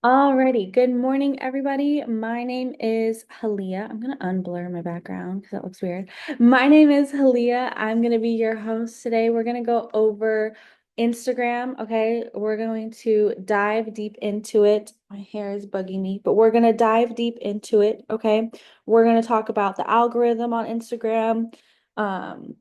Alrighty, good morning, everybody. My name is Halia. I'm gonna unblur my background because that looks weird. My name is Halia. I'm gonna be your host today. We're gonna go over Instagram, okay? We're going to dive deep into it. My hair is bugging me, but we're gonna dive deep into it, okay? We're gonna talk about the algorithm on Instagram.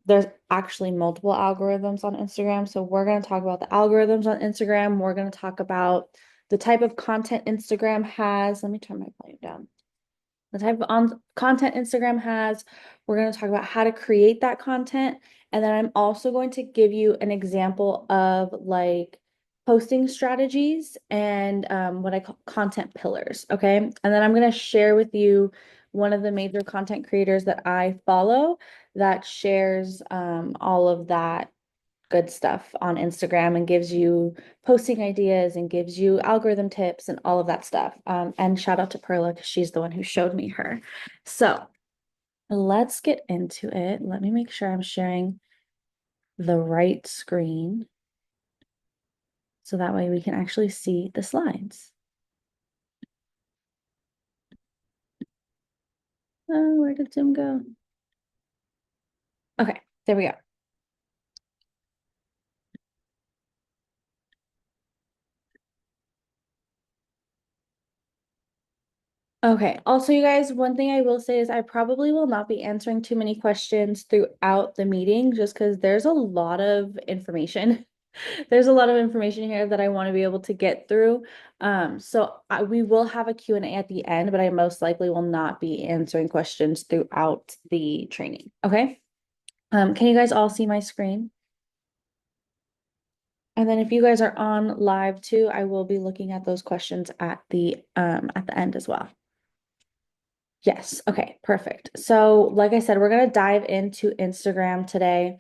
There's actually multiple algorithms on Instagram, so we're gonna talk about the algorithms on Instagram. We're gonna talk about the type of content Instagram has. Let me turn my volume down. The type of content Instagram has. We're going to talk about how to create that content. And then I'm also going to give you an example of like posting strategies and what I call content pillars. Okay. And then I'm going to share with you one of the major content creators that I follow that shares all of that good stuff on Instagram and gives you posting ideas and gives you algorithm tips and all of that stuff. And shout out to Perla because she's the one who showed me her. So let's get into it. Let me make sure I'm sharing the right screen so that way we can actually see the slides. Oh, where did Zoom go? Okay, there we go. Okay. Also, you guys, one thing I will say is I probably will not be answering too many questions throughout the meeting just because there's a lot of information. There's a lot of information here that I want to be able to get through. We will have a Q&A at the end, but I most likely will not be answering questions throughout the training. Okay. Can you guys all see my screen? And then if you guys are on live too, I will be looking at those questions at the end as well. Yes. Okay, perfect. So, like I said, we're going to dive into Instagram today.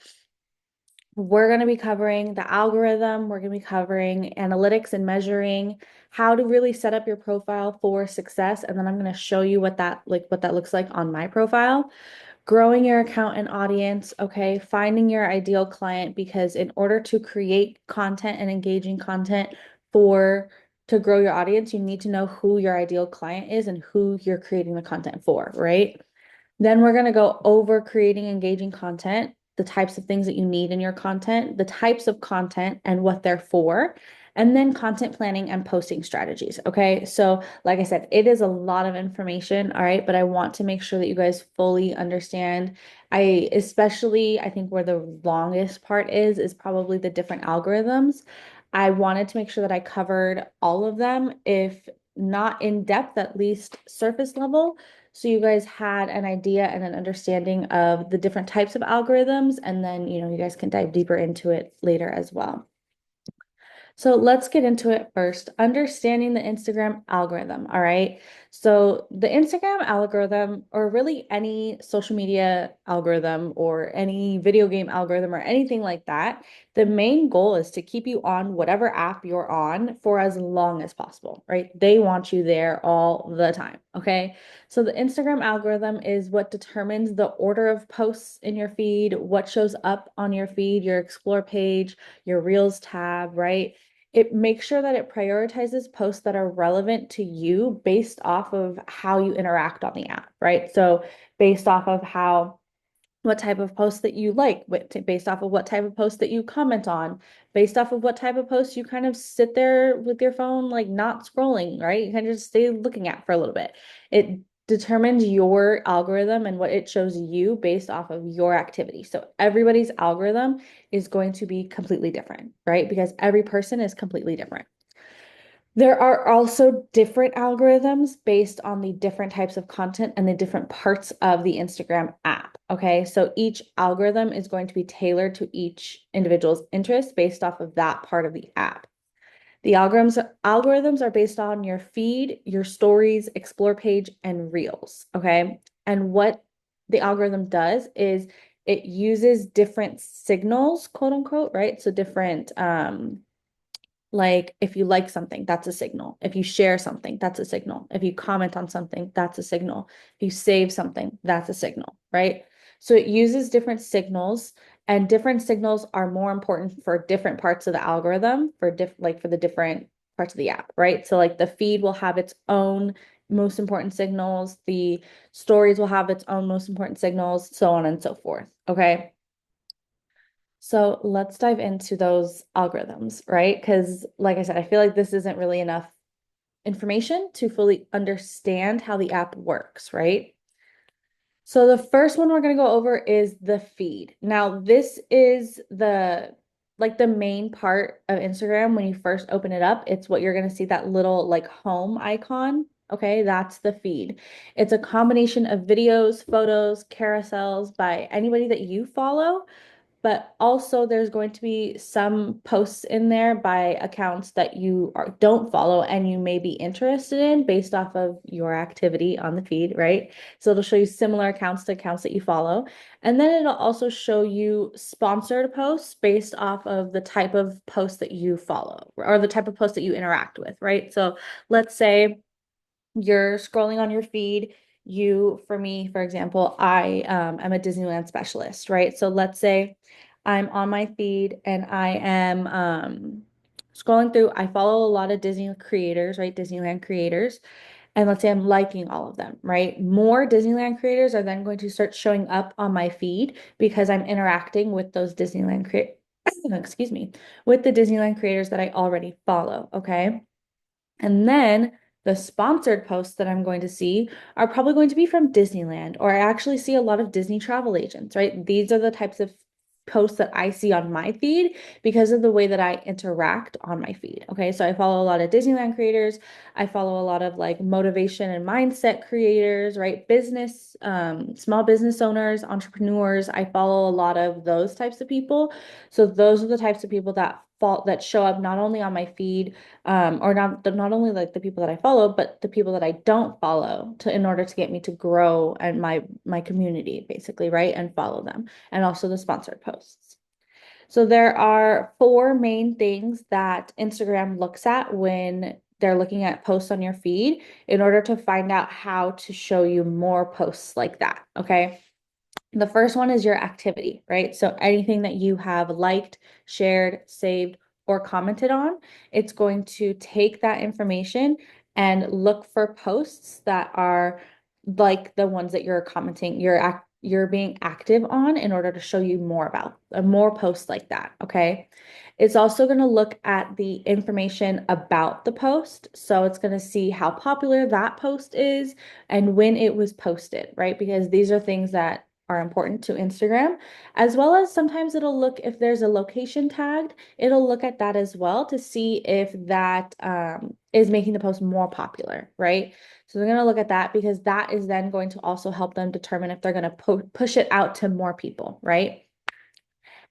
We're going to be covering the algorithm. We're going to be covering analytics and measuring how to really set up your profile for success. And then I'm going to show you what that looks like on my profile. Growing your account and audience, okay? Finding your ideal client because in order to create content and engaging content for to grow your audience, you need to know who your ideal client is and who you're creating the content for, right? Then we're going to go over creating engaging content, the types of things that you need in your content, the types of content and what they're for, and then content planning and posting strategies. Okay. So, like I said, it is a lot of information. All right. But I want to make sure that you guys fully understand. I think where the longest part is probably the different algorithms. I wanted to make sure that I covered all of them, if not in depth, at least surface level, so you guys had an idea and an understanding of the different types of algorithms, and then, you guys can dive deeper into it later as well. So let's get into it first. Understanding the Instagram algorithm. All right. So the Instagram algorithm, or really any social media algorithm or any video game algorithm or anything like that, the main goal is to keep you on whatever app you're on for as long as possible, right? They want you there all the time. Okay. So the Instagram algorithm is what determines the order of posts in your feed, what shows up on your feed, your explore page, your Reels tab, right? It makes sure that it prioritizes posts that are relevant to you based off of how you interact on the app, right? So based off of what type of post that you like, based off of what type of post that you comment on, based off of what type of post you kind of sit there with your phone, like not scrolling, right? You kind of just stay looking at for a little bit. It determines your algorithm and what it shows you based off of your activity. So everybody's algorithm is going to be completely different, right? Because every person is completely different. There are also different algorithms based on the different types of content and the different parts of the Instagram app. Okay. So each algorithm is going to be tailored to each individual's interest based off of that part of the app. The algorithms are based on your feed, your stories, explore page, and reels. Okay. And what the algorithm does is it uses different signals, quote unquote, right? So different like if you like something, that's a signal. If you share something, that's a signal. If you comment on something, that's a signal. If you save something, that's a signal, right? So it uses different signals, and different signals are more important for different parts of the algorithm for for the different parts of the app, right? So like the feed will have its own most important signals, the stories will have its own most important signals, so on and so forth. Okay. So let's dive into those algorithms, right? Because, like I said, I feel like this isn't really enough information to fully understand how the app works, right? So the first one we're going to go over is the feed. Now, this is the main part of Instagram when you first open it up. It's what you're going to see, that little like home icon. Okay, that's the feed. It's a combination of videos, photos, carousels by anybody that you follow, but also there's going to be some posts in there by accounts that you don't follow and you may be interested in based off of your activity on the feed, right? So it'll show you similar accounts to accounts that you follow. And then it'll also show you sponsored posts based off of the type of post that you follow or the type of post that you interact with, right? So let's say you're scrolling on your feed. For me, for example, I am a Disneyland specialist, right? So let's say I'm on my feed and I am scrolling through. I follow a lot of Disney creators, right? Disneyland creators. And let's say I'm liking all of them, right? More Disneyland creators are then going to start showing up on my feed because I'm interacting with those Disneyland creators, excuse me, with the Disneyland creators that I already follow, okay? And then the sponsored posts that I'm going to see are probably going to be from Disneyland, or I actually see a lot of Disney travel agents, right? These are the types of posts that I see on my feed because of the way that I interact on my feed. Okay, so I follow a lot of Disneyland creators. I follow a lot of like motivation and mindset creators, right? Small business owners, entrepreneurs. I follow a lot of those types of people. So those are the types of people that show up not only on my feed, or not only like the people that I follow, but the people that I don't follow in order to get me to grow and my community basically, right? And follow them, and also the sponsored posts. So there are four main things that Instagram looks at when they're looking at posts on your feed in order to find out how to show you more posts like that. Okay. The first one is your activity, right? So anything that you have liked, shared, saved, or commented on, it's going to take that information and look for posts that are like the ones that you're commenting, you're being active on in order to show you more posts like that, okay? It's also going to look at the information about the post. So it's going to see how popular that post is and when it was posted, right? Because these are things that are important to Instagram, as well as sometimes it'll look if there's a location tagged, it'll look at that as well to see if that is making the post more popular, right? So they're going to look at that because that is then going to also help them determine if they're going to push it out to more people, right?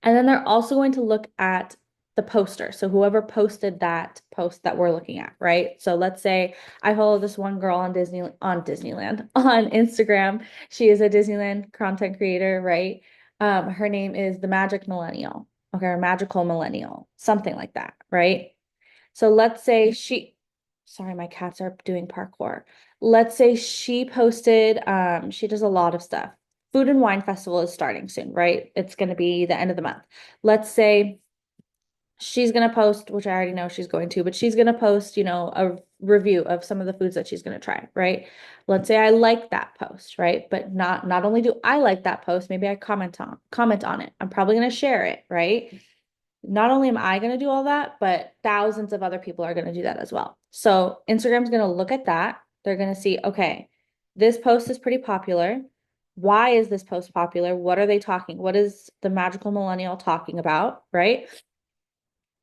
And then they're also going to look at the poster. So whoever posted that post that we're looking at, right? So let's say I follow this one girl on Disneyland on Instagram. She is a Disneyland content creator, right? Her name is the Magic Millennial, okay, or Magical Millennial, something like that, right? So let's say sorry, my cats are doing parkour. Let's say she posted, she does a lot of stuff. Food and Wine Festival is starting soon, right? It's going to be the end of the month. Let's say she's going to post, which I already know she's going to, but she's going to post, a review of some of the foods that she's going to try, right? Let's say I like that post, right? But not only do I like that post, maybe I comment on it. I'm probably going to share it, right? Not only am I going to do all that, but thousands of other people are going to do that as well. So Instagram's going to look at that. They're going to see, okay, this post is pretty popular. Why is this post popular? What are they talking? What is the magical millennial talking about, right?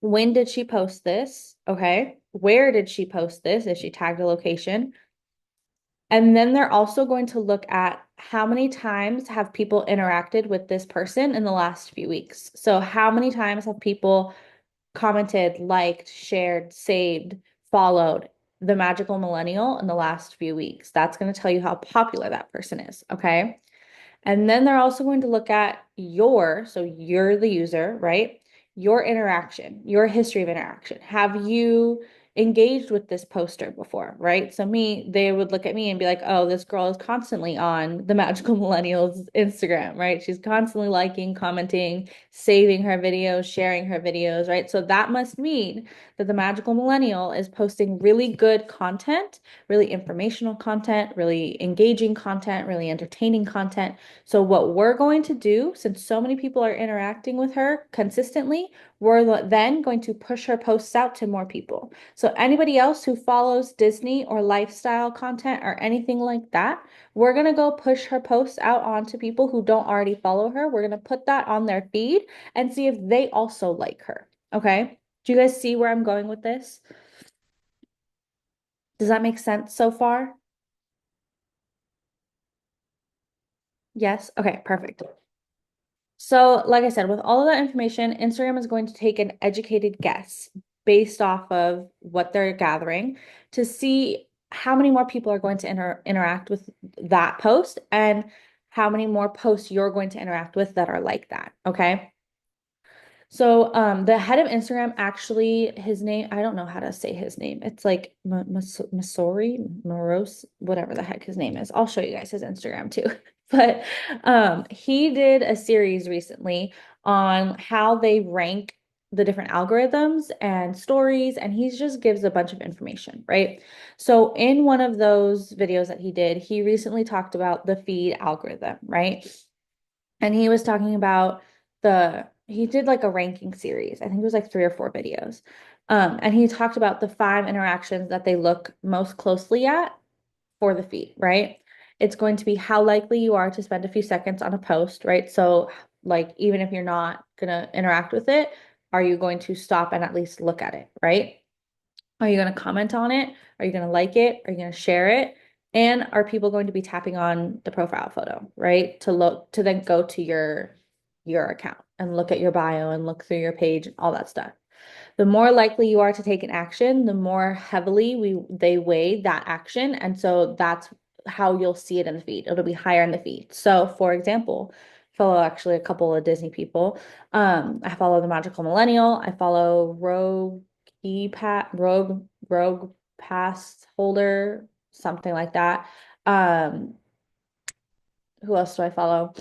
When did she post this? Okay. Where did she post this? Is she tagged a location? And then they're also going to look at how many times have people interacted with this person in the last few weeks. So how many times have people commented, liked, shared, saved, followed the magical millennial in the last few weeks? That's going to tell you how popular that person is. Okay. And then they're also going to look at so you're the user, right? Your interaction, your history of interaction. Have you engaged with this poster before, right? So they would look at me and be like, oh, this girl is constantly on the Magical Millennials Instagram, right? She's constantly liking, commenting, saving her videos, sharing her videos, right? So that must mean that the Magical Millennial is posting really good content, really informational content, really engaging content, really entertaining content. So what we're going to do, since so many people are interacting with her consistently, we're then going to push her posts out to more people. So anybody else who follows Disney or lifestyle content or anything like that, we're going to go push her posts out onto people who don't already follow her. We're going to put that on their feed and see if they also like her. Okay? Do you guys see where I'm going with this? Does that make sense so far? Yes? Okay, perfect. So, like I said, with all of that information, Instagram is going to take an educated guess based off of what they're gathering to see how many more people are going to interact with that post and how many more posts you're going to interact with that are like that. Okay. So, the head of Instagram actually, his name, I don't know how to say his name. It's like Masori, Moros, whatever the heck his name is. I'll show you guys his Instagram too. But he did a series recently on how they rank the different algorithms and stories, and he just gives a bunch of information, right? So, in one of those videos that he did, he recently talked about the feed algorithm, right? And he was talking about he did like a ranking series. I think it was like 3 or 4 videos. And he talked about the 5 interactions that they look most closely at for the feed, right? It's going to be how likely you are to spend a few seconds on a post, right? So, like, even if you're not gonna interact with it, are you going to stop and at least look at it, right? Are you going to comment on it? Are you going to like it? Are you going to share it? And are people going to be tapping on the profile photo, right? To look to then go to your account and look at your bio and look through your page and all that stuff. The more likely you are to take an action, the more heavily they weigh that action. And so that's how you'll see it in the feed. It'll be higher in the feed. So for example, follow actually a couple of Disney people. I follow the Magical Millennial. I follow Rogue Pass Holder, something like that. Um, who else do I follow?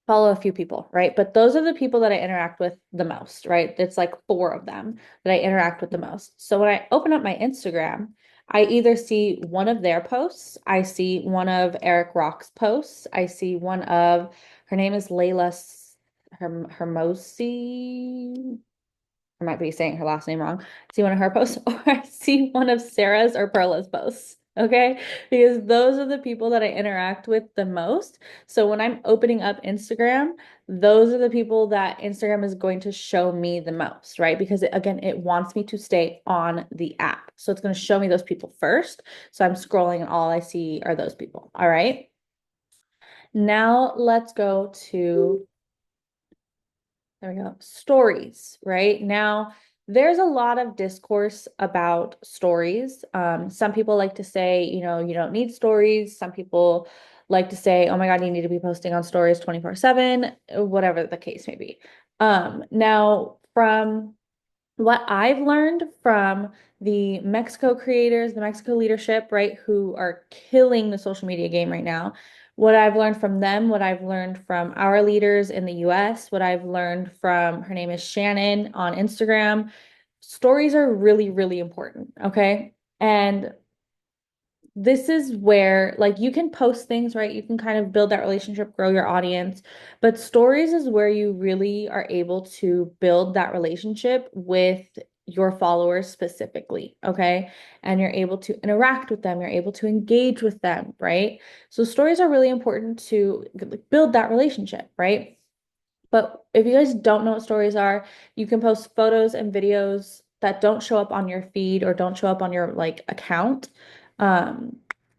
Follow a few people, right? But those are the people that I interact with the most, right? It's like 4 of them that I interact with the most. So when I open up my Instagram, I either see one of their posts, I see one of Eric Rock's posts, I see one of her name is Layla Hermosi. I might be saying her last name wrong. See one of her posts, or I see one of Sarah's or Perla's posts. Okay. Because those are the people that I interact with the most. So when I'm opening up Instagram, those are the people that Instagram is going to show me the most, right? Because again, it wants me to stay on the app. So it's going to show me those people first. So I'm scrolling and all I see are those people. All right. Now let's go to there we go. Stories, right? Now, there's a lot of discourse about stories. Some people like to say, you don't need stories. Some people like to say, oh my God, you need to be posting on stories 24/7, whatever the case may be. Now, from what I've learned from the Mexico creators, the Mexico leadership, right, who are killing the social media game right now, what I've learned from them, what I've learned from our leaders in the US, what I've learned from her name is Shannon on Instagram, stories are really, really important. Okay. And this is where like you can post things, right? You can kind of build that relationship, grow your audience, but stories is where you really are able to build that relationship with your followers specifically, okay? And you're able to interact with them, you're able to engage with them, right? So stories are really important to build that relationship, right? But if you guys don't know what stories are, you can post photos and videos that don't show up on your feed or don't show up on your like account. Um,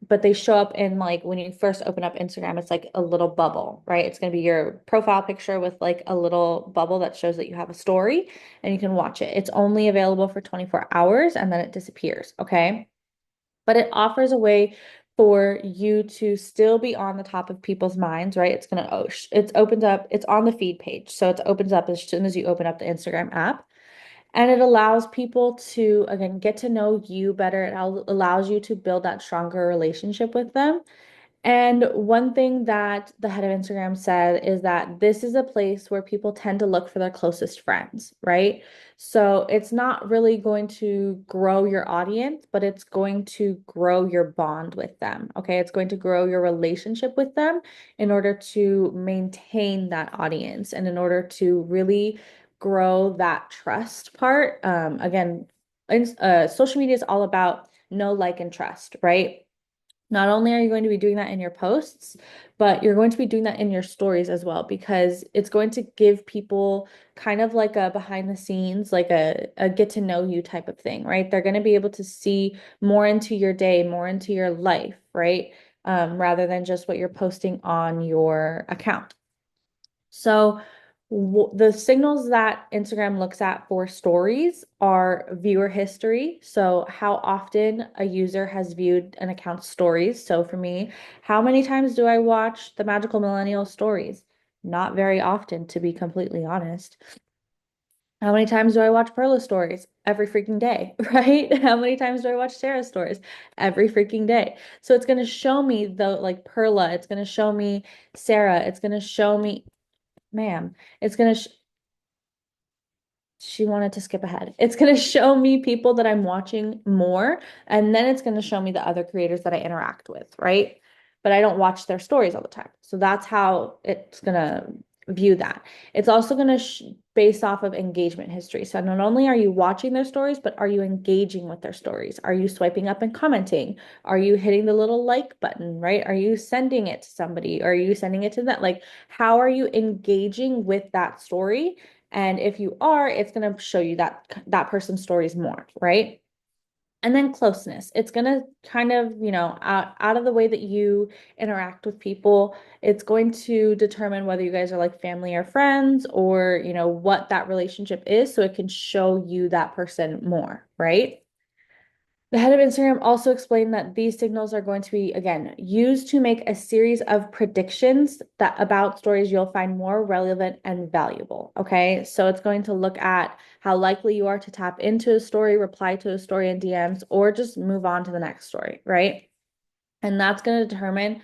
but they show up in like when you first open up Instagram, it's like a little bubble, right? It's going to be your profile picture with like a little bubble that shows that you have a story and you can watch it. It's only available for 24 hours and then it disappears, okay? But it offers a way for you to still be on the top of people's minds, right? It's opened up, it's on the feed page. So it opens up as soon as you open up the Instagram app. And it allows people to, again, get to know you better. It allows you to build that stronger relationship with them. And one thing that the head of Instagram said is that this is a place where people tend to look for their closest friends, right? So it's not really going to grow your audience, but it's going to grow your bond with them. Okay. It's going to grow your relationship with them in order to maintain that audience and in order to really grow that trust part. Again, social media is all about know, like, and trust, right? Not only are you going to be doing that in your posts, but you're going to be doing that in your stories as well, because it's going to give people kind of like a behind the scenes, like a get to know you type of thing, right? They're going to be able to see more into your day, more into your life, right? Rather than just what you're posting on your account. So the signals that Instagram looks at for stories are viewer history. So how often a user has viewed an account's stories. So for me, how many times do I watch the Magical Millennial stories? Not very often, to be completely honest. How many times do I watch Perla stories? Every freaking day, right? How many times do I watch Sarah's stories? Every freaking day. So it's going to show me the like Perla, it's going to show me Sarah, it's going to show me ma'am, it's gonna she wanted to skip ahead. It's going to show me people that I'm watching more, and then it's going to show me the other creators that I interact with, right? But I don't watch their stories all the time. So that's how it's going to view that. It's also going to based off of engagement history. So not only are you watching their stories, but are you engaging with their stories? Are you swiping up and commenting? Are you hitting the little like button, right? Are you sending it to somebody? Are you sending it to that? Like, how are you engaging with that story? And if you are, it's going to show you that person's stories more, right? And then closeness. It's going to kind of, out of the way that you interact with people, it's going to determine whether you guys are like family or friends or, what that relationship is. So it can show you that person more, right? The head of Instagram also explained that these signals are going to be, again, used to make a series of predictions that about stories you'll find more relevant and valuable. Okay. So it's going to look at how likely you are to tap into a story, reply to a story in DMs, or just move on to the next story, right? And that's going to determine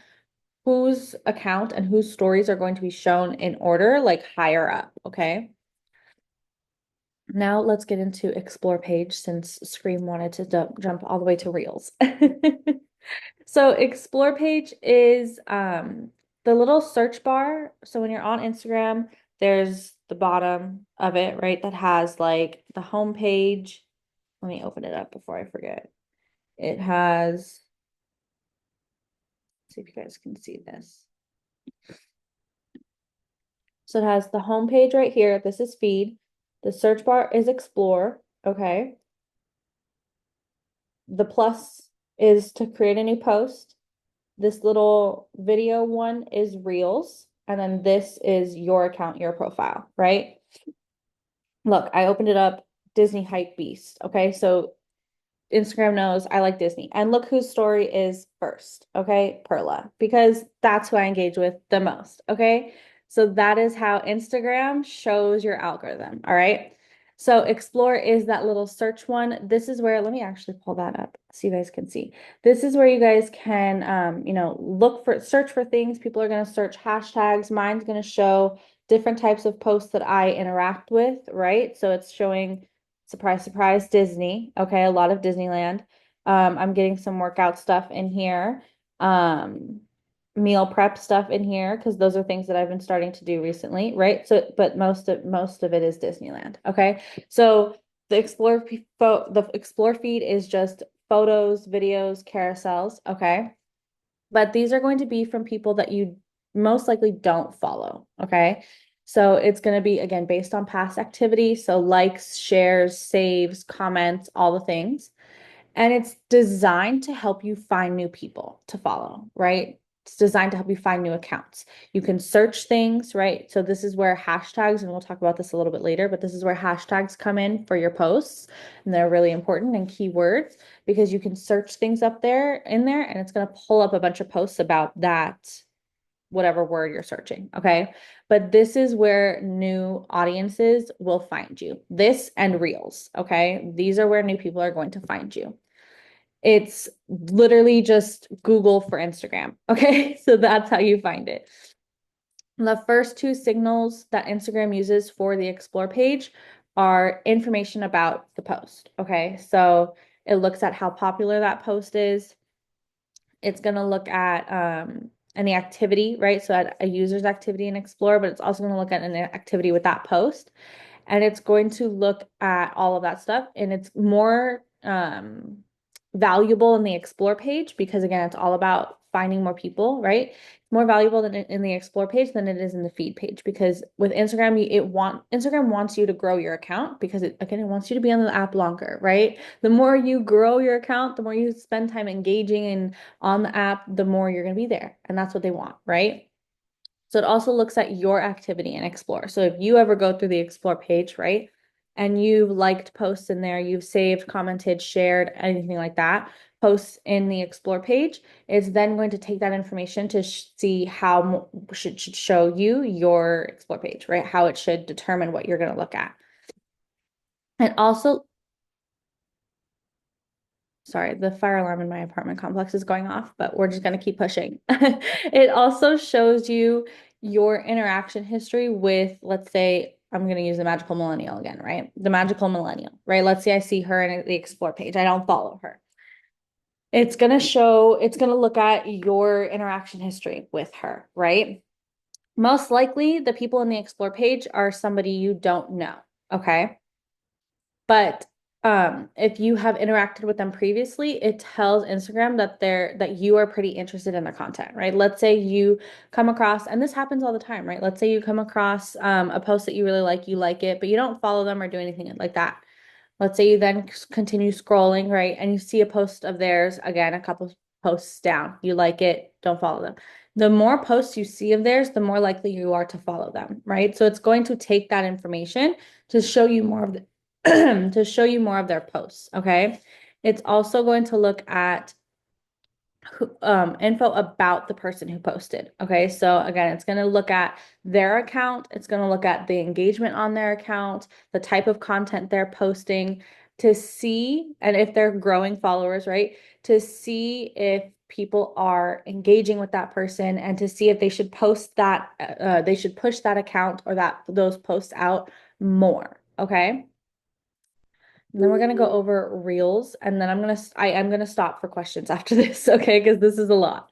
whose account and whose stories are going to be shown in order, like higher up. Okay. Now let's get into explore page since Scream wanted to jump all the way to Reels. So explore page is the little search bar. So when you're on Instagram, there's the bottom of it, right? That has like the home page. Let me open it up before I forget. It has, see if you guys can see this. So it has the home page right here. This is feed. The search bar is explore. Okay. The plus is to create a new post. This little video one is Reels. And then this is your account, your profile, right? Look, I opened it up, Disney Hype Beast. Okay, so Instagram knows I like Disney. And look whose story is first, okay? Perla, because that's who I engage with the most, okay? So that is how Instagram shows your algorithm, all right? So explore is that little search one. This is where, let me actually pull that up so you guys can see. This is where you guys can, search for things. People are going to search hashtags. Mine's going to show different types of posts that I interact with, right? So it's showing surprise, surprise, Disney. Okay, a lot of Disneyland. I'm getting some workout stuff in here. Meal prep stuff in here because those are things that I've been starting to do recently, right? So, but most of it is Disneyland. Okay, so the explore feed is just photos, videos, carousels. Okay, but these are going to be from people that you most likely don't follow. Okay. So it's going to be, again, based on past activity. So likes, shares, saves, comments, all the things. And it's designed to help you find new people to follow, right? It's designed to help you find new accounts. You can search things, right? So this is where hashtags, and we'll talk about this a little bit later, but this is where hashtags come in for your posts. And they're really important and keywords because you can search things up there in there and it's going to pull up a bunch of posts about that whatever word you're searching, okay? But this is where new audiences will find you. This and Reels, okay? These are where new people are going to find you. It's literally just Google for Instagram, okay? So that's how you find it. The first two signals that Instagram uses for the explore page are information about the post, okay? So it looks at how popular that post is. It's going to look at any activity, right? So at a user's activity in Explore, but it's also going to look at an activity with that post. And it's going to look at all of that stuff. And it's more valuable in the Explore page because, again, it's all about finding more people, right? It's more valuable than in the Explore page than it is in the feed page because with Instagram, Instagram wants you to grow your account because it wants you to be on the app longer, right? The more you grow your account, the more you spend time engaging and on the app, the more you're going to be there. And that's what they want, right? So it also looks at your activity in Explore. So if you ever go through the Explore page, right, and you've liked posts in there, you've saved, commented, shared, anything like that, posts in the Explore page, it's then going to take that information to see how should show you your Explore page, right? How it should determine what you're going to look at. And also, sorry, the fire alarm in my apartment complex is going off, but we're just going to keep pushing. It also shows you your interaction history with, let's say, I'm going to use the magical millennial again, right? The magical millennial, right? Let's say I see her in the explore page. I don't follow her. It's going to show, it's going to look at your interaction history with her, right? Most likely, the people in the explore page are somebody you don't know, okay? But if you have interacted with them previously, it tells Instagram that you are pretty interested in their content, right? Let's say you come across, and this happens all the time, right? Let's say you come across a post that you really like, you like it, but you don't follow them or do anything like that. Let's say you then continue scrolling, right? And you see a post of theirs, again, a couple posts down. You like it, don't follow them. The more posts you see of theirs, the more likely you are to follow them, right? So it's going to take that information to show you more of the to show you more of their posts, okay? It's also going to look at info about the person who posted, okay? So again, it's going to look at their account, it's going to look at the engagement on their account, the type of content they're posting to see, and if they're growing followers, right? To see if people are engaging with that person and to see if they should post that, they should push that account or those posts out more, okay? And then we're gonna go over reels, and then I am gonna stop for questions after this, okay? Because this is a lot.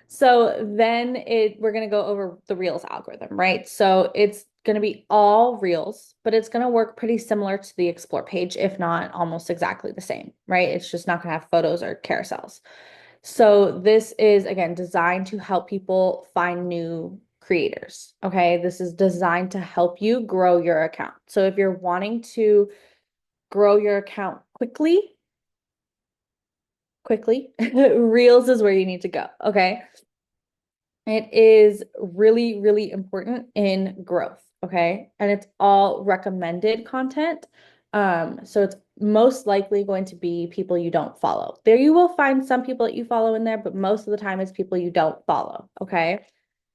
So then we're gonna go over the reels algorithm, right? So it's gonna be all reels, but it's gonna work pretty similar to the explore page, if not almost exactly the same, right? It's just not gonna have photos or carousels. So this is again designed to help people find new creators, okay? This is designed to help you grow your account. So if you're wanting to grow your account quickly, Reels is where you need to go, okay? It is really, really important in growth, okay? And it's all recommended content. So it's most likely going to be people you don't follow. There you will find some people that you follow in there, but most of the time it's people you don't follow, okay?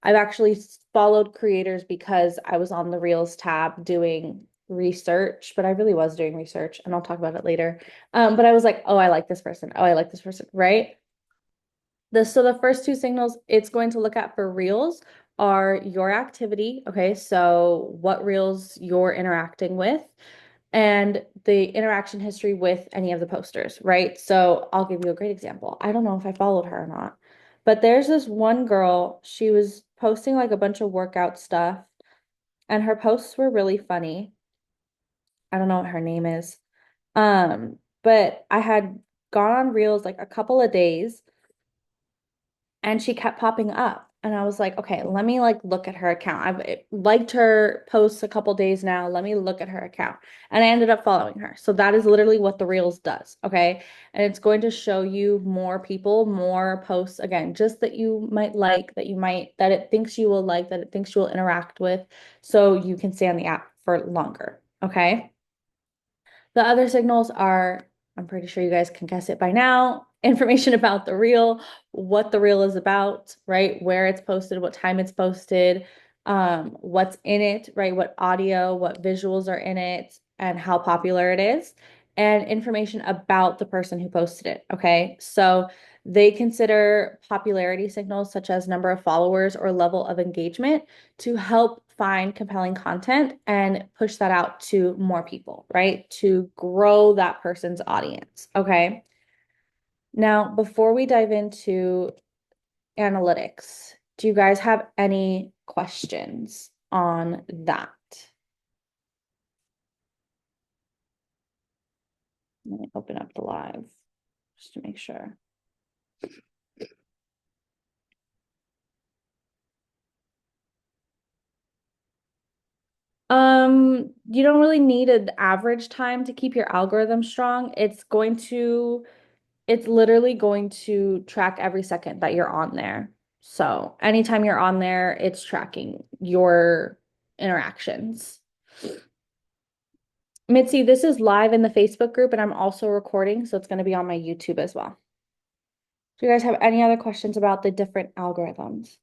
I've actually followed creators because I was on the Reels tab doing research, but I really was doing research and I'll talk about it later. But I was like, oh, I like this person. Oh, I like this person, right? So the first two signals it's going to look at for Reels are your activity. Okay, so what Reels you're interacting with and the interaction history with any of the posters, right? So I'll give you a great example. I don't know if I followed her or not, but there's this one girl, she was posting like a bunch of workout stuff, and her posts were really funny. I don't know what her name is. But I had gone on Reels like a couple of days and she kept popping up. And I was like, okay, let me like look at her account. I've liked her posts a couple days now. Let me look at her account. And I ended up following her. So that is literally what the Reels does. Okay. And it's going to show you more people, more posts again, just that you might like, that it thinks you will like, that it thinks you will interact with. So you can stay on the app for longer. Okay. The other signals are I'm pretty sure you guys can guess it by now. Information about the reel, what the reel is about, right? Where it's posted, what time it's posted, what's in it, right? What audio, what visuals are in it, and how popular it is, and information about the person who posted it. Okay. So they consider popularity signals such as number of followers or level of engagement to help find compelling content and push that out to more people, right? To grow that person's audience. Okay. Now, before we dive into analytics, do you guys have any questions on that? Let me open up the live just to make sure. You don't really need an average time to keep your algorithm strong. It's literally going to track every second that you're on there. So anytime you're on there, it's tracking your interactions. Mitzi, this is live in the Facebook group and I'm also recording, so it's going to be on my YouTube as well. Do you guys have any other questions about the different algorithms?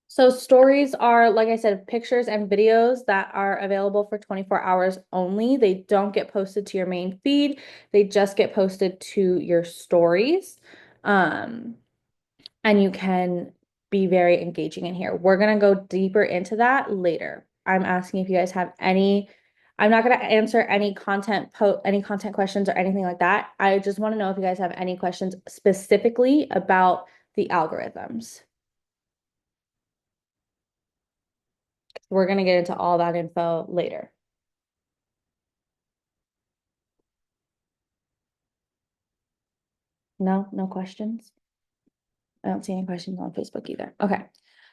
So stories are, like I said, pictures and videos that are available for 24 hours only. They don't get posted to your main feed. They just get posted to your stories. And you can be very engaging in here. We're going to go deeper into that later. I'm asking if you guys have any. I'm not going to answer any content questions or anything like that. I just want to know if you guys have any questions specifically about the algorithms. We're going to get into all that info later. No, no questions. I don't see any questions on Facebook either. Okay.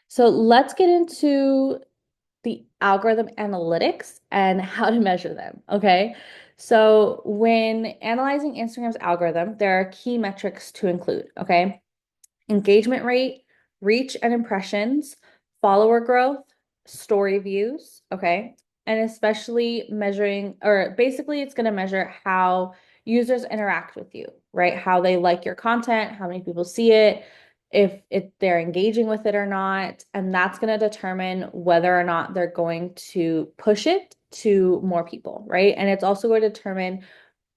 So let's get into the algorithm analytics and how to measure them. Okay. So when analyzing Instagram's algorithm, there are key metrics to include. Okay. Engagement rate, reach and impressions, follower growth, story views. Okay. And especially measuring, or basically, it's going to measure how users interact with you, right? How they like your content, how many people see it, if they're engaging with it or not. And that's going to determine whether or not they're going to push it to more people, right? And it's also going to determine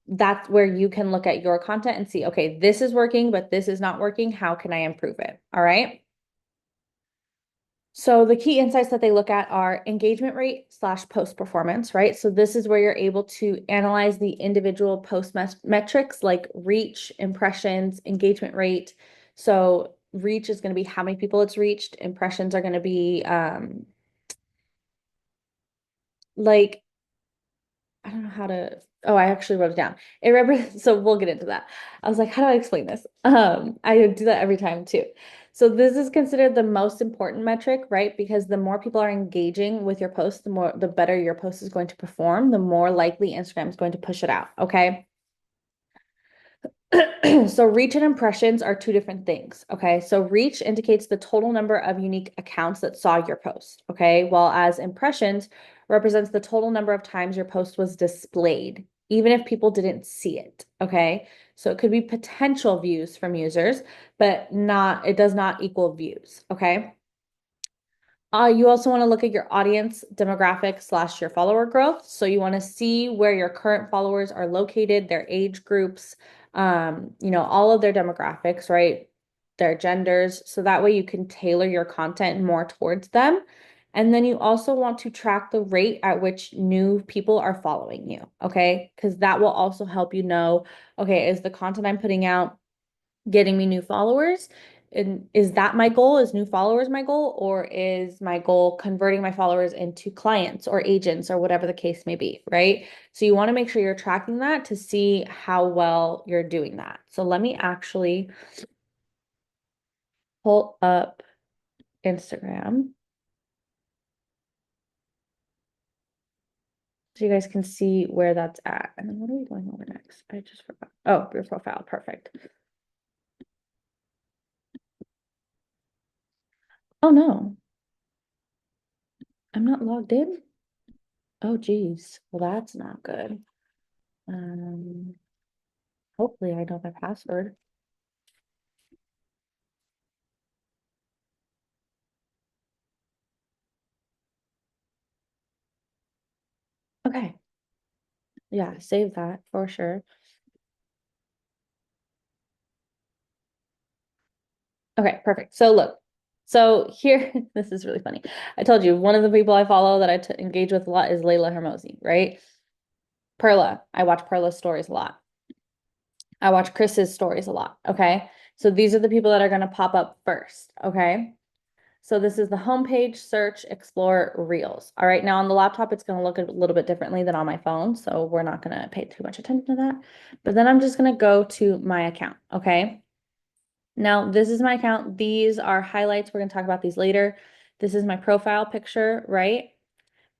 that's where you can look at your content and see, okay, this is working, but this is not working. How can I improve it? All right. So the key insights that they look at are engagement rate / post performance, right? So this is where you're able to analyze the individual post metrics like reach, impressions, engagement rate. So reach is going to be how many people it's reached. Impressions are going to be like I don't know how to. Oh, I actually wrote it down. It represents, so we'll get into that. I was like, how do I explain this? I do that every time too. So this is considered the most important metric, right? Because the more people are engaging with your post, the better your post is going to perform, the more likely Instagram is going to push it out. Okay. So reach and impressions are two different things. Okay. So reach indicates the total number of unique accounts that saw your post. Okay. While as impressions represents the total number of times your post was displayed, even if people didn't see it. Okay. So it could be potential views from users, but it does not equal views. Okay. You also want to look at your audience demographic / your follower growth. So you want to see where your current followers are located, their age groups, all of their demographics, right? Their genders. So that way you can tailor your content more towards them. And then you also want to track the rate at which new people are following you, okay? Because that will also help you know, okay, is the content I'm putting out getting me new followers? And is that my goal? Is new followers my goal? Or is my goal converting my followers into clients or agents or whatever the case may be, right? So you want to make sure you're tracking that to see how well you're doing that. So let me actually pull up Instagram so you guys can see where that's at. And then what are we going over next? I just forgot. Oh, your profile. Perfect. Oh no, I'm not logged in. Oh geez. Well, that's not good. Um, Hopefully I know my password. Okay. Yeah, save that for sure. Okay, perfect. So look, so here, this is really funny. I told you one of the people I follow that engage with a lot is Layla Hermosi, right? Perla. I watch Perla's stories a lot. I watch Chris's stories a lot. Okay. So these are the people that are going to pop up first. Okay. So this is the homepage, search, explore, reels. All right. Now on the laptop, it's going to look a little bit differently than on my phone. So we're not going to pay too much attention to that. But then I'm just going to go to my account. Okay. Now this is my account. These are highlights. We're going to talk about these later. This is my profile picture, right?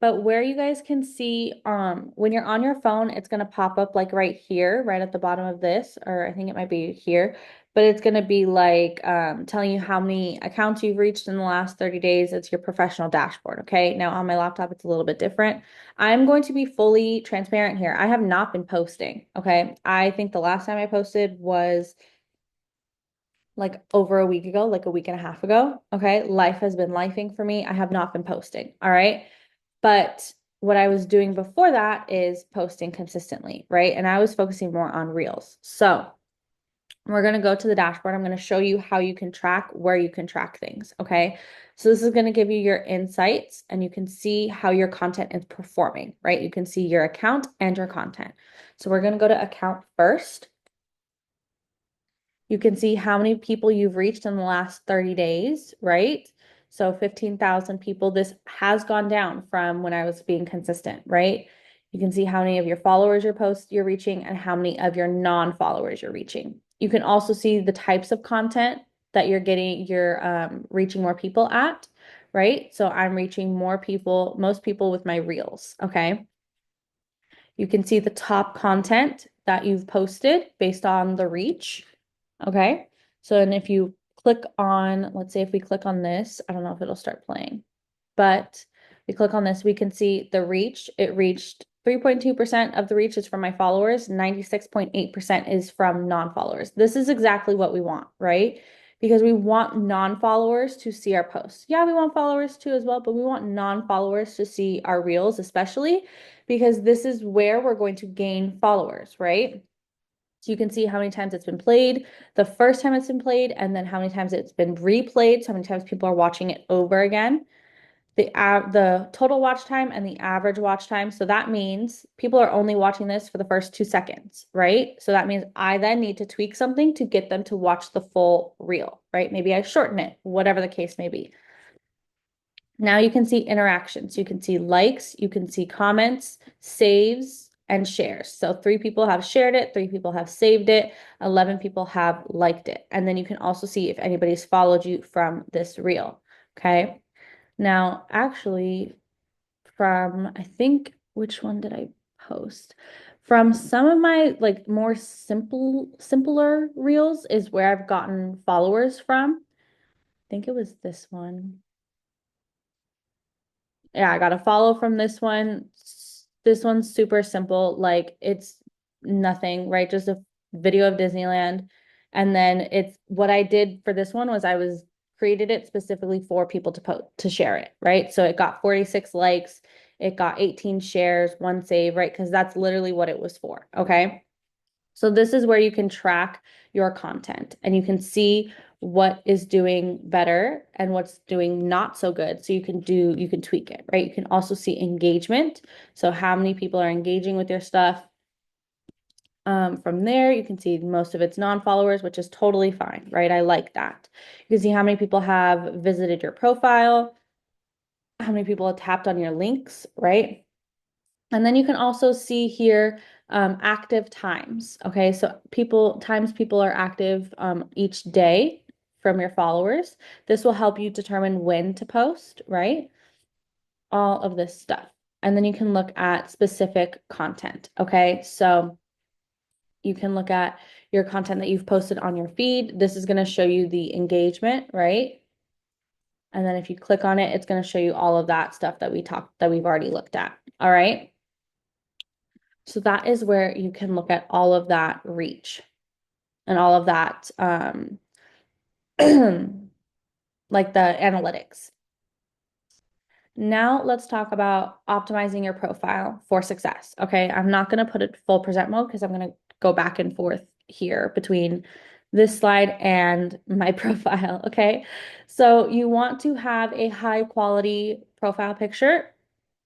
But where you guys can see, when you're on your phone, it's gonna pop up like right here, right at the bottom of this, or I think it might be here, but it's gonna be like telling you how many accounts you've reached in the last 30 days. It's your professional dashboard, okay? Now on my laptop, it's a little bit different. I'm going to be fully transparent here. I have not been posting, okay? I think the last time I posted was like over a week ago, like a week and a half ago, okay? Life has been lifing for me. I have not been posting, all right? But what I was doing before that is posting consistently, right? And I was focusing more on reels. So we're going to go to the dashboard. I'm going to show you how you can track where you can track things. Okay. So this is going to give you your insights and you can see how your content is performing, right? You can see your account and your content. So we're going to go to account first. You can see how many people you've reached in the last 30 days, right? So 15,000 people. This has gone down from when I was being consistent, right? You can see how many of your followers you're reaching and how many of your non-followers you're reaching. You can also see the types of content that you're reaching more people at, right? So I'm reaching most people with my reels, okay? You can see the top content that you've posted based on the reach. Okay. So, and if you click on, let's say if we click on this, I don't know if it'll start playing, but we click on this, we can see the reach. It reached 3.2% of the reach is from my followers, 96.8% is from non-followers. This is exactly what we want, right? Because we want non-followers to see our posts. Yeah, we want followers too as well, but we want non-followers to see our reels, especially because this is where we're going to gain followers, right? So you can see how many times it's been played, the first time it's been played, and then how many times it's been replayed. So how many times people are watching it over again. The total watch time and the average watch time. So that means people are only watching this for the first 2 seconds, right? So that means I then need to tweak something to get them to watch the full reel, right? Maybe I shorten it, whatever the case may be. Now you can see interactions. You can see likes, you can see comments, saves, and shares. So 3 people have shared it, 3 people have saved it, 11 people have liked it. And then you can also see if anybody's followed you from this reel. Okay. Now, actually, I think, which one did I post? From some of my like more simpler reels is where I've gotten followers from. I think it was this one. Yeah, I got a follow from this one. This one's super simple. Like it's nothing, right? Just a video of Disneyland. And then it's what I did for this one was I was created it specifically for people to share it, right? So it got 46 likes, it got 18 shares, 1 save, right? Because that's literally what it was for. Okay. So this is where you can track your content and you can see what is doing better and what's doing not so good. So you can tweak it, right? You can also see engagement. So how many people are engaging with your stuff. From there, you can see most of it's non-followers, which is totally fine, right? I like that. You can see how many people have visited your profile, how many people have tapped on your links, right? And then you can also see here active times. Okay, so people are active each day from your followers. This will help you determine when to post, right? All of this stuff. And then you can look at specific content. Okay, so you can look at your content that you've posted on your feed. This is going to show you the engagement, right? And then if you click on it, it's going to show you all of that stuff that we've already looked at. All right. So that is where you can look at all of that reach and all of that, like the analytics. Now let's talk about optimizing your profile for success. Okay, I'm not going to put it full present mode because I'm going to go back and forth here between this slide and my profile. Okay, so you want to have a high quality profile picture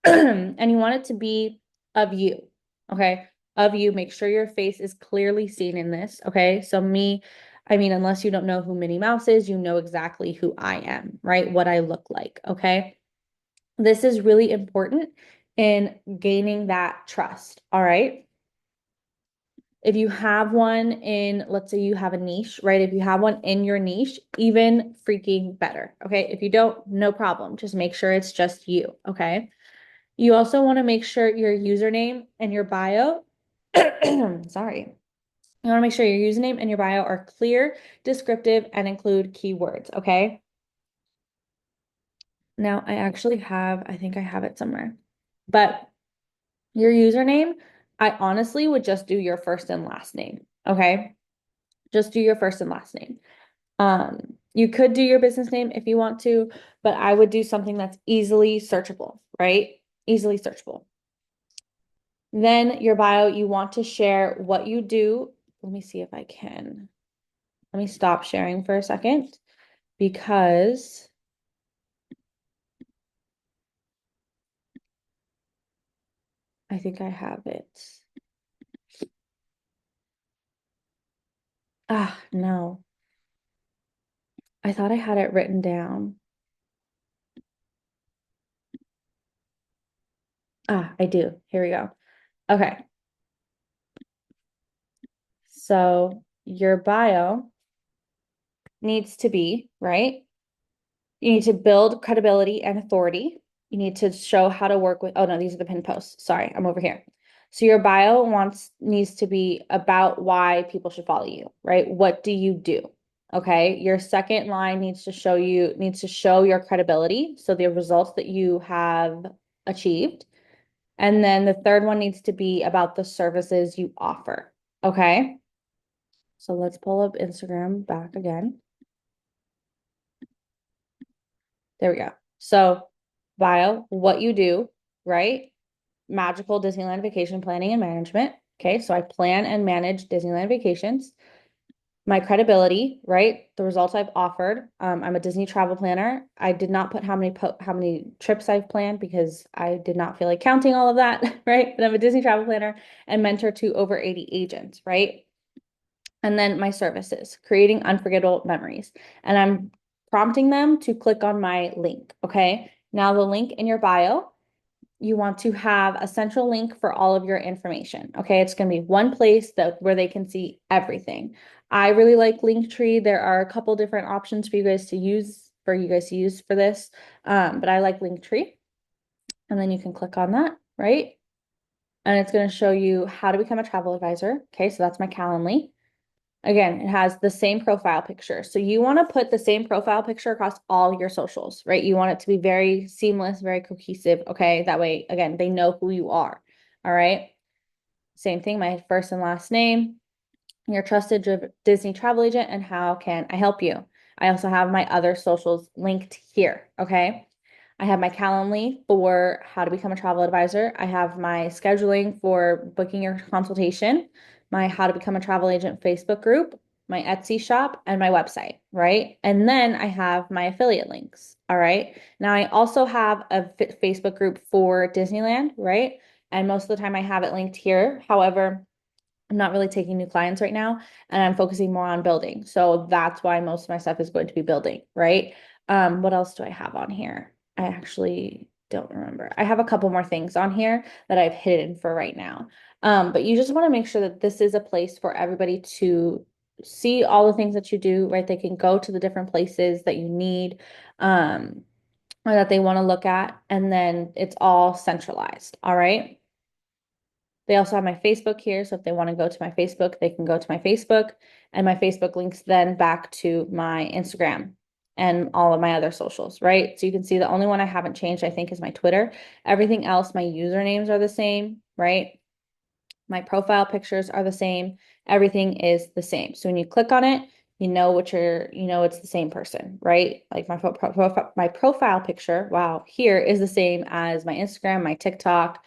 and you want it to be of you. Okay, of you. Make sure your face is clearly seen in this. Okay, so I mean, unless you don't know who Minnie Mouse is, you know exactly who I am, right? What I look like. Okay. This is really important in gaining that trust. All right. If you have one in, let's say you have a niche, right? If you have one in your niche, even freaking better. Okay. If you don't, no problem. Just make sure it's just you. Okay. You also want to make sure your username and your bio, sorry. You want to make sure your username and your bio are clear, descriptive, and include keywords. Okay. Now I actually I think I have it somewhere, but your username, I honestly would just do your first and last name. Okay. Just do your first and last name. You could do your business name if you want to, but I would do something that's easily searchable, right? Easily searchable. Then your bio, you want to share what you do. Let me see if I can. Let me stop sharing for a second because I think I have it. Ah, no. I thought I had it written down. Ah, I do. Here we go. Okay. So your bio needs to be, right? You need to build credibility and authority. You need to show how to work with, oh no, these are the pin posts. Sorry, I'm over here. So your bio needs to be about why people should follow you, right? What do you do? Okay. Your second line needs to show your credibility. So the results that you have achieved. And then the third one needs to be about the services you offer. Okay. So let's pull up Instagram back again. There we go. So bio, what you do, right? Magical Disneyland vacation planning and management. Okay, so I plan and manage Disneyland vacations. My credibility, right? The results I've offered. I'm a Disney travel planner. I did not put how many trips I've planned because I did not feel like counting all of that, right? But I'm a Disney travel planner and mentor to over 80 agents, right? And then my services, creating unforgettable memories. And I'm prompting them to click on my link. Okay. Now, the link in your bio, you want to have a central link for all of your information. Okay. It's going to be one place where they can see everything. I really like Linktree. There are a couple different options for you guys to use for this. But I like Linktree. And then you can click on that, right? And it's going to show you how to become a travel advisor. Okay. So that's my Calendly. Again, it has the same profile picture. So you want to put the same profile picture across all your socials, right? You want it to be very seamless, very cohesive. Okay. That way, again, they know who you are. All right. Same thing, my first and last name, your trusted Disney travel agent, and how can I help you? I also have my other socials linked here. Okay. I have my Calendly for how to become a travel advisor. I have my scheduling for booking your consultation, my how to become a travel agent Facebook group, my Etsy shop, and my website, right? And then I have my affiliate links. All right. Now I also have a Facebook group for Disneyland, right? And most of the time I have it linked here. However, I'm not really taking new clients right now and I'm focusing more on building. So that's why most of my stuff is going to be building, right? What else do I have on here? I actually don't remember. I have a couple more things on here that I've hidden for right now. But you just want to make sure that this is a place for everybody to see all the things that you do, right? They can go to the different places that you need, or that they want to look at, and then it's all centralized. All right. They also have my Facebook here. So if they want to go to my Facebook, they can go to my Facebook, and my Facebook links then back to my Instagram. and all of my other socials, right? So you can see the only one I haven't changed, I think, is my Twitter. Everything else, my usernames are the same, right? My profile pictures are the same. Everything is the same. So when you click on it, it's the same person, right? Like my profile picture, wow, here is the same as my Instagram, my TikTok.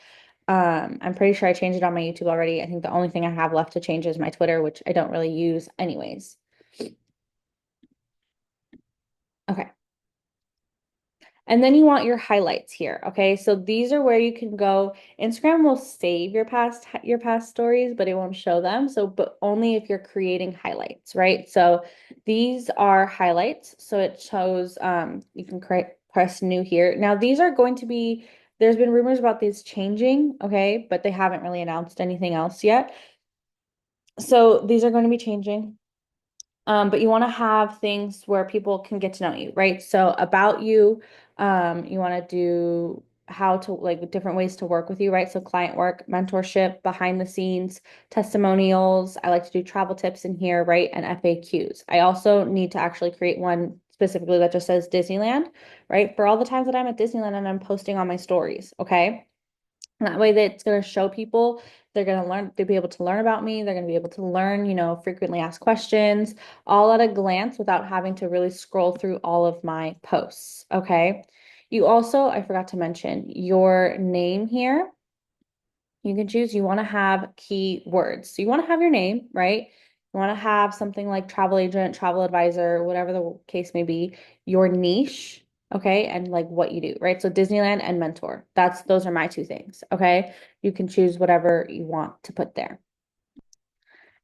I'm pretty sure I changed it on my YouTube already. I think the only thing I have left to change is my Twitter, which I don't really use anyways. Okay. And then you want your highlights here. Okay. So these are where you can go. Instagram will save your past stories, but it won't show them. So, but only if you're creating highlights, right? So these are highlights. So it shows, you can press new here. Now these are going to be, there's been rumors about these changing, okay, but they haven't really announced anything else yet. So these are going to be changing. But you want to have things where people can get to know you, right? So about you, you want to do how to like different ways to work with you, right? So client work, mentorship, behind the scenes, testimonials. I like to do travel tips in here, right? And FAQs. I also need to actually create one specifically that just says Disneyland, right? For all the times that I'm at Disneyland and I'm posting on my stories, okay? And that way that it's going to show people, they're going to learn, they'll be able to learn about me. They're going to be able to learn, frequently asked questions, all at a glance without having to really scroll through all of my posts. Okay. You also, I forgot to mention your name here. You can choose, you want to have key words. So you want to have your name, right? You want to have something like travel agent, travel advisor, whatever the case may be, your niche, okay, and like what you do, right? So Disneyland and mentor. Those are my two things, okay? You can choose whatever you want to put there.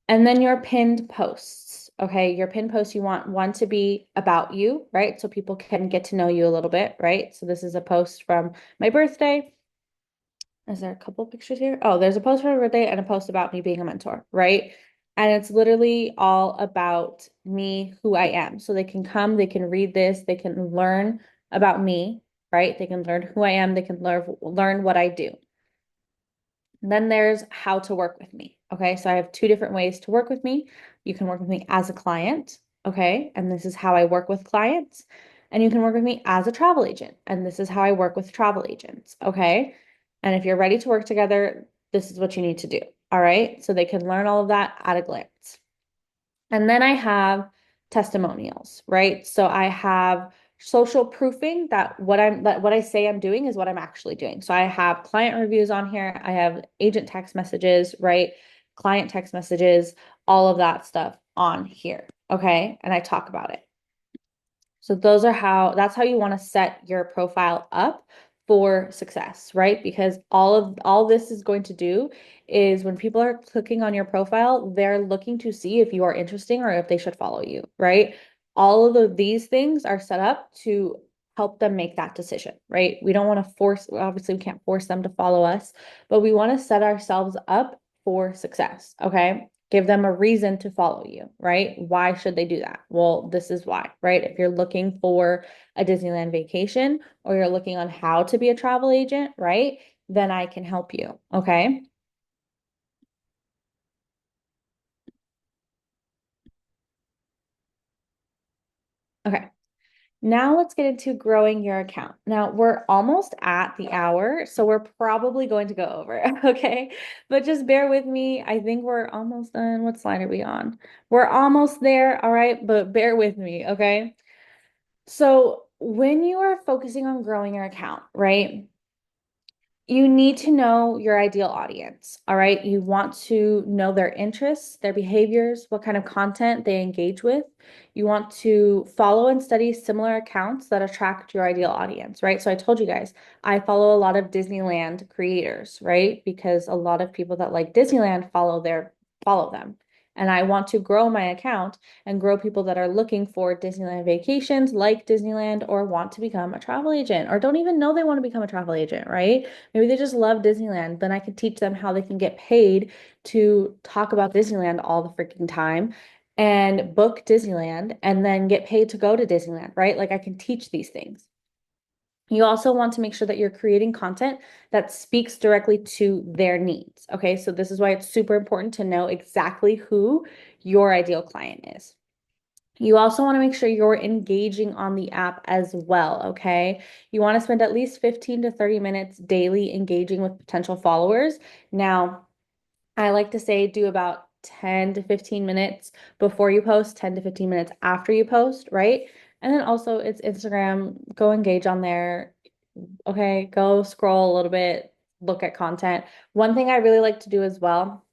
And then your pinned posts, okay? Your pinned posts, you want one to be about you, right? So people can get to know you a little bit, right? So this is a post from my birthday. Is there a couple pictures here? Oh, there's a post for my birthday and a post about me being a mentor, right? And it's literally all about me, who I am. So they can come, they can read this, they can learn about me, right? They can learn who I am, they can learn what I do. And then there's how to work with me. Okay, so I have two different ways to work with me. You can work with me as a client, okay, and this is how I work with clients. And you can work with me as a travel agent, and this is how I work with travel agents, okay? And if you're ready to work together, this is what you need to do. All right, so they can learn all of that at a glance. And then I have testimonials, right? So I have social proofing that what I say I'm doing is what I'm actually doing. So I have client reviews on here, I have agent text messages, right? Client text messages, all of that stuff on here. Okay. And I talk about it. So that's how you want to set your profile up for success, right? Because all this is going to do is when people are clicking on your profile, they're looking to see if you are interesting or if they should follow you, right? All of these things are set up to help them make that decision, right? We don't want to obviously we can't force them to follow us, but we want to set ourselves up for success, okay? Give them a reason to follow you, right? Why should they do that? Well, this is why, right? If you're looking for a Disneyland vacation or you're looking on how to be a travel agent, right? Then I can help you, okay? Okay. Now let's get into growing your account. Now we're almost at the hour, so we're probably going to go over, okay? But just bear with me. I think we're almost done. What slide are we on? We're almost there, all right? But bear with me, okay? So when you are focusing on growing your account, right? You need to know your ideal audience. All right. You want to know their interests, their behaviors, what kind of content they engage with. You want to follow and study similar accounts that attract your ideal audience, right? So I told you guys, I follow a lot of Disneyland creators, right? Because a lot of people that like Disneyland follow them. And I want to grow my account and grow people that are looking for Disneyland vacations, like Disneyland, or want to become a travel agent, or don't even know they want to become a travel agent, right? Maybe they just love Disneyland. Then I can teach them how they can get paid to talk about Disneyland all the freaking time and book Disneyland and then get paid to go to Disneyland, right? Like I can teach these things. You also want to make sure that you're creating content that speaks directly to their needs. Okay, so this is why it's super important to know exactly who your ideal client is. You also want to make sure you're engaging on the app as well, okay? You want to spend at least 15 to 30 minutes daily engaging with potential followers. Now, I like to say do about 10 to 15 minutes before you post, 10 to 15 minutes after you post, right? And then also it's Instagram, go engage on there. Okay, go scroll a little bit, look at content. One thing I really like to do as well,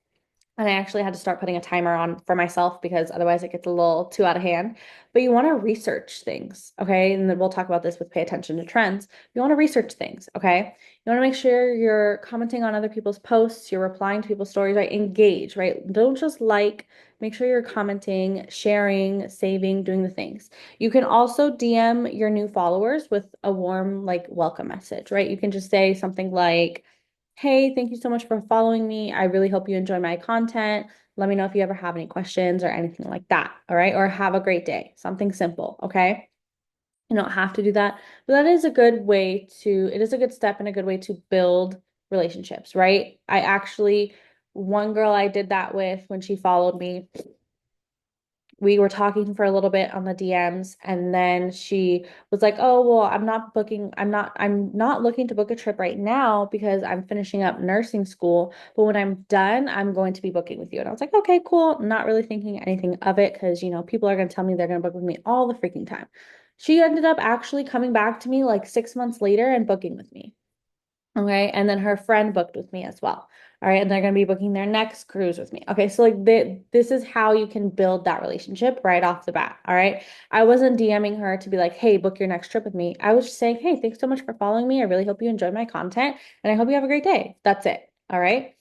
and I actually had to start putting a timer on for myself because otherwise it gets a little too out of hand. But you want to research things, okay? And then we'll talk about this with pay attention to trends. You want to research things, okay? You want to make sure you're commenting on other people's posts, you're replying to people's stories, right? Engage, right? Don't just like, make sure you're commenting, sharing, saving, doing the things. You can also DM your new followers with a warm, like, welcome message, right? You can just say something like, hey, thank you so much for following me. I really hope you enjoy my content. Let me know if you ever have any questions or anything like that. All right. Or have a great day. Something simple. Okay. You don't have to do that, but that is a good way to, it is a good step and a good way to build relationships, right? I actually, one girl I did that with when she followed me, we were talking for a little bit on the DMs and then she was like, "Oh, well, I'm not looking to book a trip right now because I'm finishing up nursing school, but when I'm done, I'm going to be booking with you." And I was like, "Okay, cool." Not really thinking anything of it because, people are going to tell me they're going to book with me all the freaking time. She ended up actually coming back to me like 6 months later and booking with me. Okay. And then her friend booked with me as well. All right. And they're going to be booking their next cruise with me. Okay. So, like, this is how you can build that relationship right off the bat. All right. I wasn't DMing her to be like, hey, book your next trip with me. I was just saying, hey, thanks so much for following me. I really hope you enjoy my content and I hope you have a great day. That's it. All right.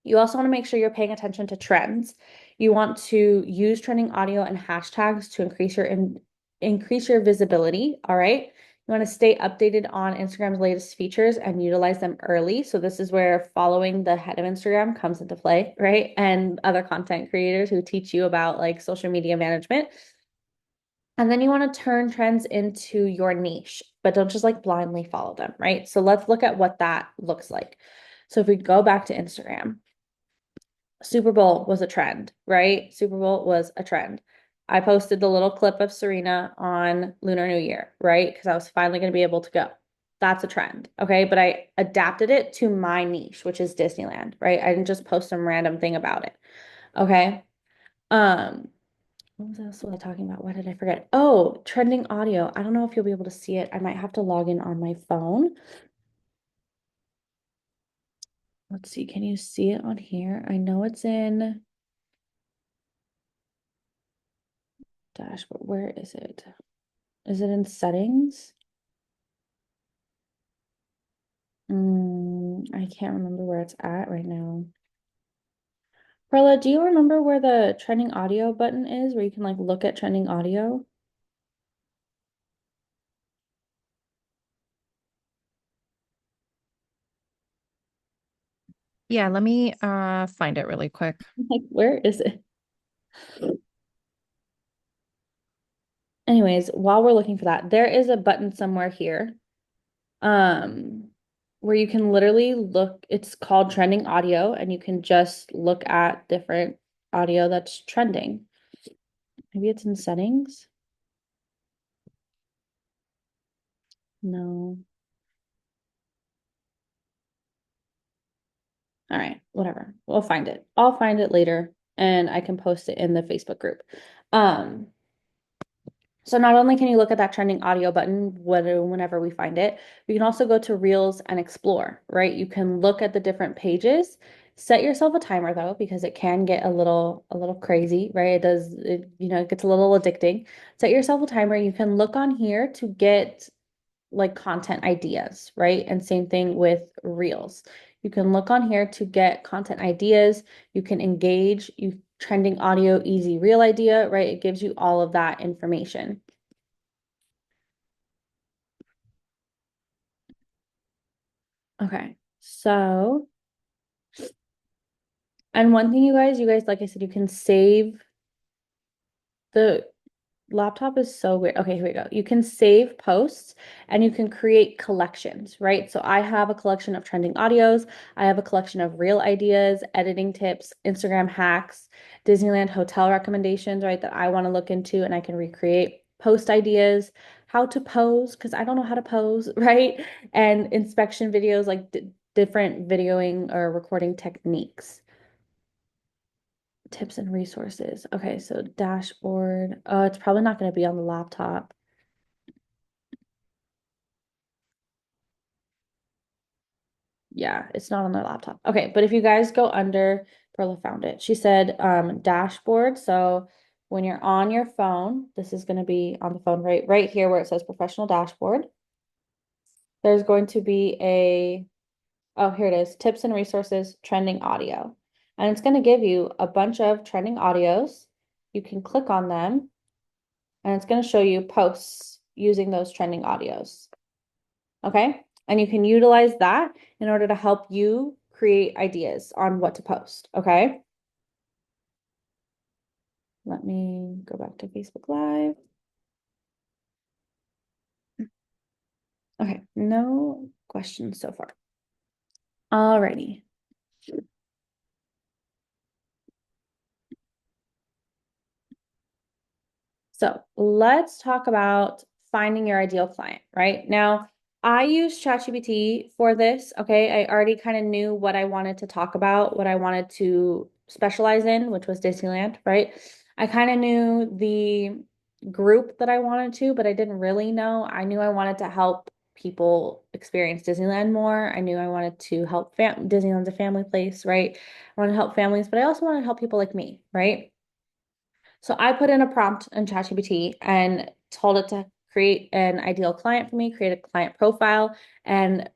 You also want to make sure you're paying attention to trends. You want to use trending audio and hashtags to increase your visibility. All right. You want to stay updated on Instagram's latest features and utilize them early. So this is where following the head of Instagram comes into play, right? And other content creators who teach you about like social media management. And then you want to turn trends into your niche, but don't just like blindly follow them, right? So let's look at what that looks like. So if we go back to Instagram, Super Bowl was a trend, right? Super Bowl was a trend. I posted the little clip of Serena on Lunar New Year, right? Because I was finally going to be able to go. That's a trend, okay? But I adapted it to my niche, which is Disneyland, right? I didn't just post some random thing about it, okay? Um, what else was I talking about? What did I forget? Oh, trending audio. I don't know if you'll be able to see it. I might have to log in on my phone. Let's see. Can you see it on here? I know it's in dashboard. Where is it? Is it in settings? I can't remember where it's at right now. Perla, do you remember where the trending audio button is, where you can like look at trending audio? Yeah, let me find it really quick. Like, where is it? Anyways, while we're looking for that, there is a button somewhere here, um, where you can literally look, it's called trending audio, and you can just look at different audio that's trending. Maybe it's in settings. No. All right, whatever. We'll find it. I'll find it later and I can post it in the Facebook group. Um, so not only can you look at that trending audio button whenever we find it, we can also go to Reels and explore, right? You can look at the different pages. Set yourself a timer though, because it can get a little crazy, right? It gets a little addicting. Set yourself a timer. You can look on here to get like content ideas, right? And same thing with Reels. You can look on here to get content ideas. You can engage, you trending audio, easy reel idea, right? It gives you all of that information. Okay. So, and one thing you guys, like I said, you can save the laptop is so weird. Okay, here we go. You can save posts and you can create collections, right? So I have a collection of trending audios. I have a collection of real ideas, editing tips, Instagram hacks, Disneyland hotel recommendations, right? That I want to look into and I can recreate post ideas, how to pose, because I don't know how to pose, right? And inspection videos, like different videoing or recording techniques. Tips and resources. Okay, so dashboard. Oh, it's probably not going to be on the laptop. Yeah, it's not on their laptop. Okay, but if you guys go under, Perla found it. She said dashboard. So when you're on your phone, this is going to be on the phone right here where it says professional dashboard. There's going to be a, oh, here it is, tips and resources, trending audio. And it's going to give you a bunch of trending audios. You can click on them and it's going to show you posts using those trending audios. Okay. And you can utilize that in order to help you create ideas on what to post. Okay. Let me go back to Facebook Live. Okay. No questions so far. Alrighty. So let's talk about finding your ideal client, right? Now, I use ChatGPT for this. Okay. I already kind of knew what I wanted to talk about, what I wanted to specialize in, which was Disneyland, right? I kind of knew the group that I wanted to, but I didn't really know. I knew I wanted to help people experience Disneyland more. I knew I wanted to help Disneyland's a family place, right? I want to help families, but I also want to help people like me, right? So I put in a prompt in ChatGPT and told it to create an ideal client for me, create a client profile, and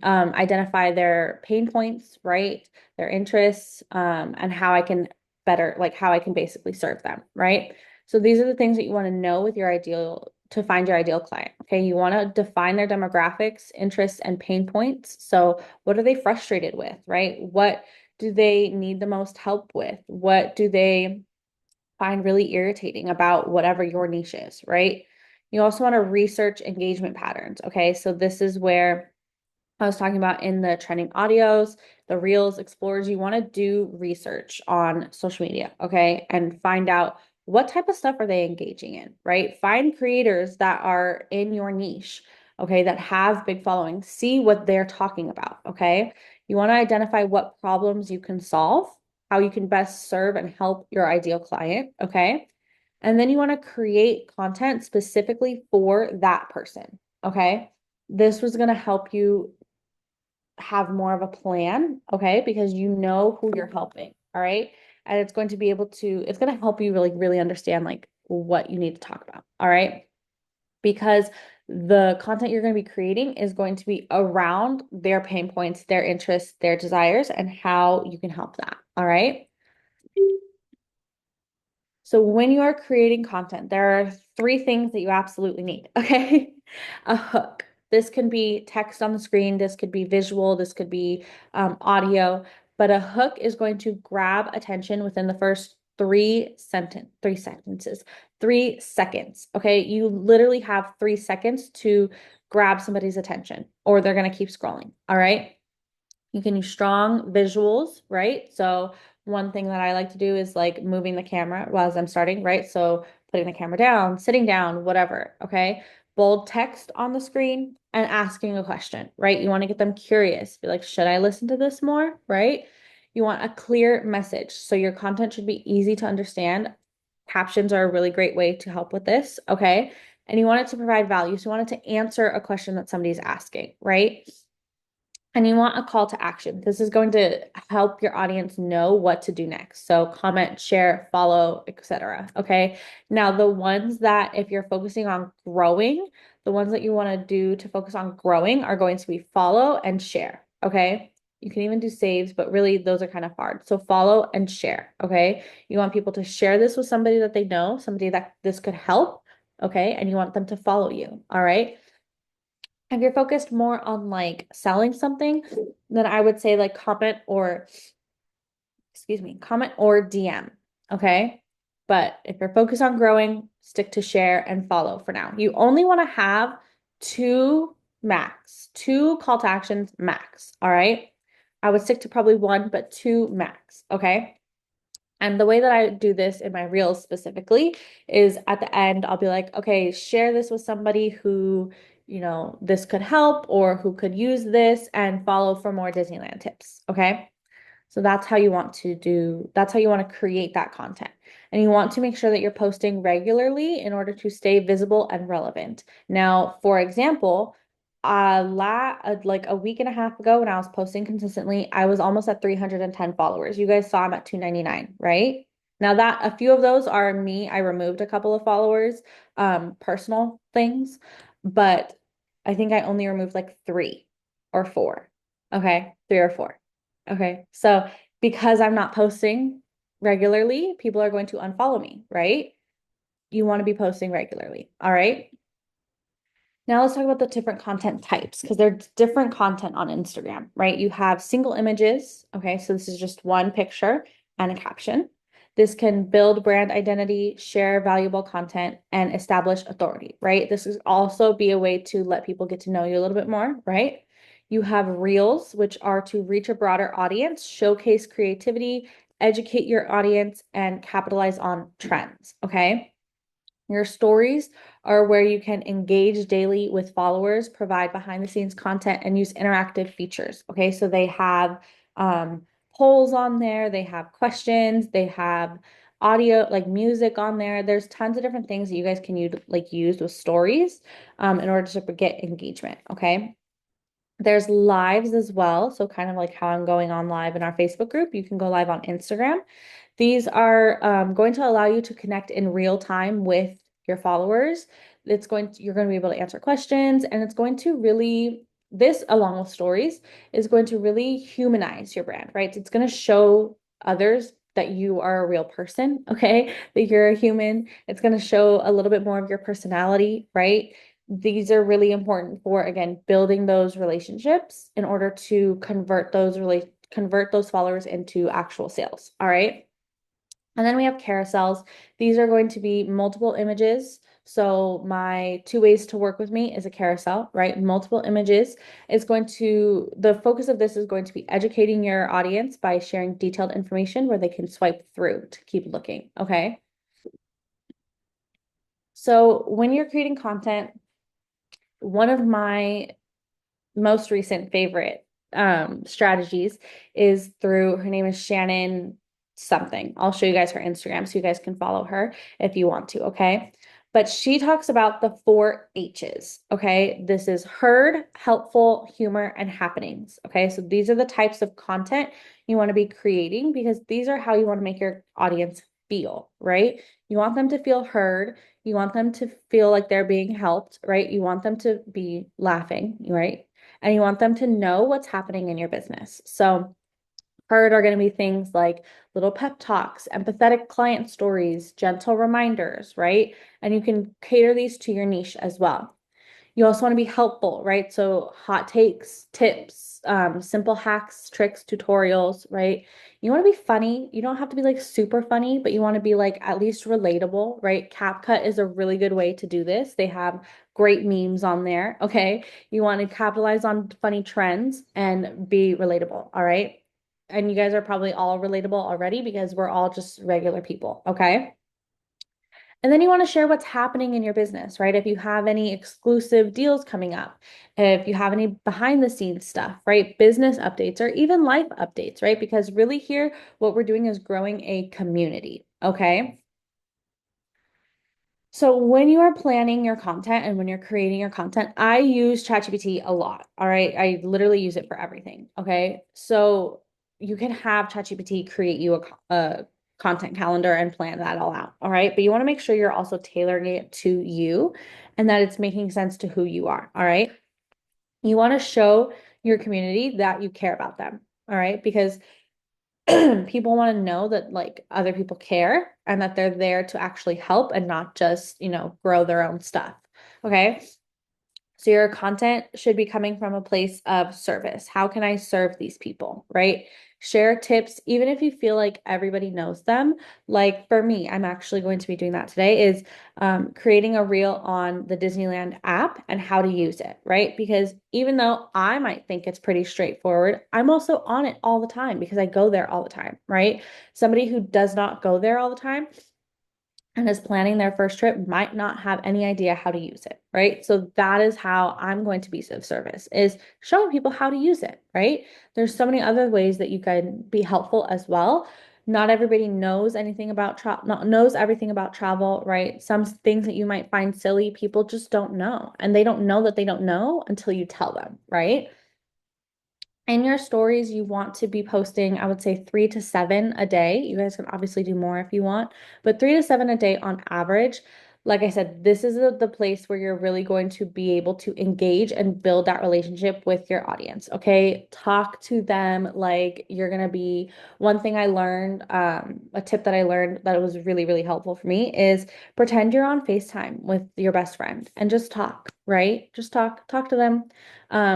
identify their pain points, right? Their interests, and how I can better, like how I can basically serve them, right? So these are the things that you want to know with your ideal to find your ideal client. Okay, you want to define their demographics, interests, and pain points. So what are they frustrated with, right? What do they need the most help with? What do they find really irritating about whatever your niche is, right? You also want to research engagement patterns. Okay. So this is where I was talking about in the trending audios, the reels, explorers, you want to do research on social media. Okay. And find out what type of stuff are they engaging in, right? Find creators that are in your niche. Okay. That have big followings. See what they're talking about. Okay. You want to identify what problems you can solve, how you can best serve and help your ideal client. Okay. And then you want to create content specifically for that person. Okay. This was going to help you have more of a plan, okay? Because you know who you're helping, all right? And it's going to be able to, it's going to help you really understand like what you need to talk about, all right? Because the content you're going to be creating is going to be around their pain points, their interests, their desires, and how you can help that, all right? So when you are creating content, there are three things that you absolutely need, okay? A hook. This can be text on the screen, this could be visual, this could be audio, but a hook is going to grab attention within the first three sentences, 3 seconds, okay? You literally have 3 seconds to grab somebody's attention or they're going to keep scrolling, all right? You can use strong visuals, right? So one thing that I like to do is like moving the camera while I'm starting, right? So putting the camera down, sitting down, whatever, okay? Bold text on the screen and asking a question, right? You want to get them curious. Be like, should I listen to this more, right? You want a clear message. So your content should be easy to understand. Captions are a really great way to help with this, okay? And you want it to provide value. So you want it to answer a question that somebody's asking, right? And you want a call to action. This is going to help your audience know what to do next. So comment, share, follow, etc. Okay. Now, the ones that if you're focusing on growing, the ones that you want to do to focus on growing are going to be follow and share. Okay. You can even do saves, but really those are kind of hard. So follow and share. Okay. You want people to share this with somebody that they know, somebody that this could help. Okay. And you want them to follow you. All right. If you're focused more on like selling something, then I would say like comment or, excuse me, comment or DM. Okay. But if you're focused on growing, stick to share and follow for now. You only want to have two call to actions max. All right. I would stick to probably one, but two max. Okay. And the way that I do this in my reels specifically is at the end, I'll be like, okay, share this with somebody who, this could help or who could use this and follow for more Disneyland tips. Okay. So that's how you want to create that content. And you want to make sure that you're posting regularly in order to stay visible and relevant. Now, for example, like a week and a half ago when I was posting consistently, I was almost at 310 followers. You guys saw I'm at 299, right? Now that a few of those are me, I removed a couple of followers, personal things, but I think I only removed like three or four. Okay, three or four. Okay, so because I'm not posting regularly, people are going to unfollow me, right? You want to be posting regularly. All right. Now let's talk about the different content types because there's different content on Instagram, right? You have single images. Okay, so this is just one picture and a caption. This can build brand identity, share valuable content, and establish authority, right? This is also be a way to let people get to know you a little bit more, right? You have reels, which are to reach a broader audience, showcase creativity, educate your audience, and capitalize on trends, okay? Your stories are where you can engage daily with followers, provide behind the scenes content, and use interactive features. Okay, so they have polls on there, they have questions, they have audio, like music on there. There's tons of different things that you guys can use with stories in order to get engagement. Okay. There's lives as well. So kind of like how I'm going on live in our Facebook group, you can go live on Instagram. These are going to allow you to connect in real time with your followers. You're going to be able to answer questions, and it's going to really, this along with stories is going to really humanize your brand, right? It's going to show others that you are a real person, okay? That you're a human. It's going to show a little bit more of your personality, right? These are really important for, again, building those relationships in order to convert those followers into actual sales. All right. And then we have carousels. These are going to be multiple images. So my two ways to work with me is a carousel, right? Multiple images the focus of this is going to be educating your audience by sharing detailed information where they can swipe through to keep looking. Okay. So when you're creating content, one of my most recent favorite strategies is through her name is Shannon something. I'll show you guys her Instagram so you guys can follow her if you want to, okay? But she talks about the 4 H's, okay? This is heard, helpful, humor, and happenings, okay? So these are the types of content you want to be creating because these are how you want to make your audience feel, right? You want them to feel heard. You want them to feel like they're being helped, right? You want them to be laughing, right? And you want them to know what's happening in your business. So, heard are going to be things like little pep talks, empathetic client stories, gentle reminders, right? And you can cater these to your niche as well. You also want to be helpful, right? So hot takes, tips, simple hacks, tricks, tutorials, right? You want to be funny. You don't have to be like super funny, but you want to be like at least relatable, right? CapCut is a really good way to do this. They have great memes on there, okay? You want to capitalize on funny trends and be relatable, all right? And you guys are probably all relatable already because we're all just regular people, okay? And then you want to share what's happening in your business, right? If you have any exclusive deals coming up, if you have any behind the scenes stuff, right? Business updates or even life updates, right? Because really here, what we're doing is growing a community, okay? So when you are planning your content and when you're creating your content, I use ChatGPT a lot. All right. I literally use it for everything. Okay. So you can have ChatGPT create you a content calendar and plan that all out. All right. But you want to make sure you're also tailoring it to you and that it's making sense to who you are. All right. You want to show your community that you care about them. All right. Because people want to know that like other people care and that they're there to actually help and not just, grow their own stuff. Okay. So your content should be coming from a place of service. How can I serve these people? Right? Share tips, even if you feel like everybody knows them. Like for me, I'm actually going to be doing that today, is creating a reel on the Disneyland app and how to use it, right? Because even though I might think it's pretty straightforward, I'm also on it all the time because I go there all the time, right? Somebody who does not go there all the time and is planning their first trip might not have any idea how to use it, right? So that is how I'm going to be of service, is showing people how to use it, right? There's so many other ways that you can be helpful as well. Not everybody knows anything about travel, not knows everything about travel, right? Some things that you might find silly, people just don't know. And they don't know that they don't know until you tell them, right? In your stories, you want to be posting, I would say 3 to 7 a day. You guys can obviously do more if you want, but 3 to 7 a day on average. Like I said, this is the place where you're really going to be able to engage and build that relationship with your audience. Okay. Talk to them like you're going to be. One thing I learned, a tip that I learned that was really, really helpful for me is pretend you're on FaceTime with your best friend and just talk, right? Just talk to them.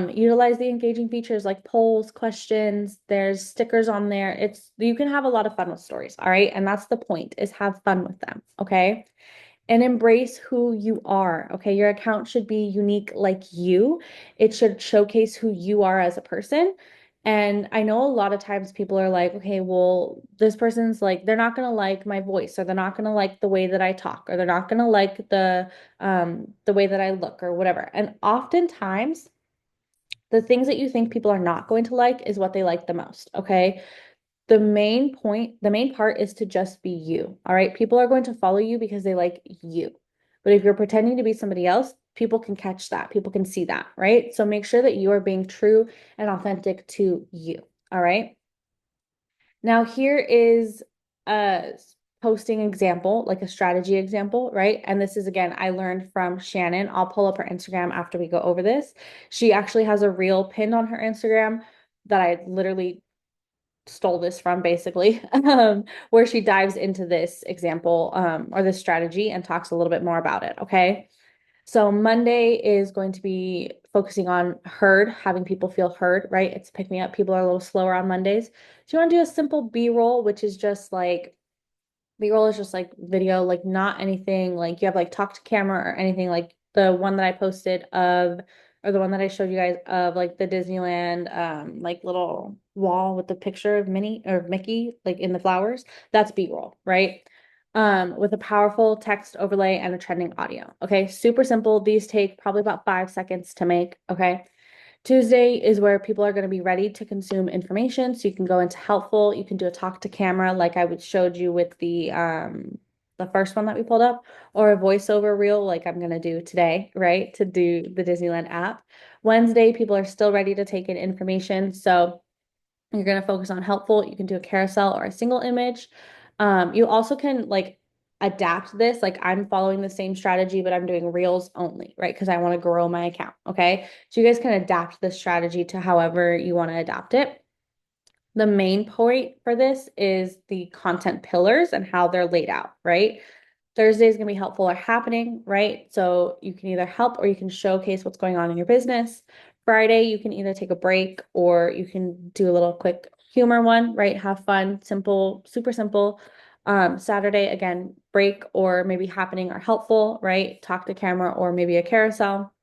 Utilize the engaging features like polls, questions, there's stickers on there. You can have a lot of fun with stories, all right? And that's the point, is have fun with them, okay? And embrace who you are, okay? Your account should be unique like you. It should showcase who you are as a person. And I know a lot of times people are like, okay, well, this person's like, they're not gonna like my voice, or they're not gonna like the way that I talk, or they're not gonna like the way that I look or whatever. And oftentimes the things that you think people are not going to like is what they like the most, okay? The main part is to just be you, all right? People are going to follow you because they like you. But if you're pretending to be somebody else, people can catch that. People can see that, right? So make sure that you are being true and authentic to you, all right? Now, here is a posting example, like a strategy example, right? And this is, again, I learned from Shannon. I'll pull up her Instagram after we go over this. She actually has a reel pinned on her Instagram that I literally stole this from, basically, where she dives into this example, or this strategy, and talks a little bit more about it. Okay. So Monday is going to be focusing on heard, having people feel heard, right? It's pick me up. People are a little slower on Mondays. So you want to do a simple B-roll, which is just like, B-roll is just like video, like not anything like you have like talk to camera or anything like the one that I posted of, or the one that I showed you guys of like the Disneyland, like little wall with the picture of Minnie or Mickey, like in the flowers. That's B-roll, right? With a powerful text overlay and a trending audio. Okay, super simple. These take probably about 5 seconds to make. Okay. Tuesday is where people are going to be ready to consume information. So you can go into helpful. You can do a talk to camera like I would showed you with the first one that we pulled up, or a voiceover reel like I'm going to do today, right? To do the Disneyland app. Wednesday, people are still ready to take in information. So you're going to focus on helpful. You can do a carousel or a single image. You also can like adapt this. Like I'm following the same strategy, but I'm doing reels only, right? Because I want to grow my account. Okay. So you guys can adapt this strategy to however you want to adapt it. The main point for this is the content pillars and how they're laid out, right? Thursday is going to be helpful or happening, right? So you can either help or you can showcase what's going on in your business. Friday, you can either take a break or you can do a little quick humor one, right? Have fun, simple, super simple. Saturday, again, break or maybe happening or helpful, right? Talk to camera or maybe a carousel.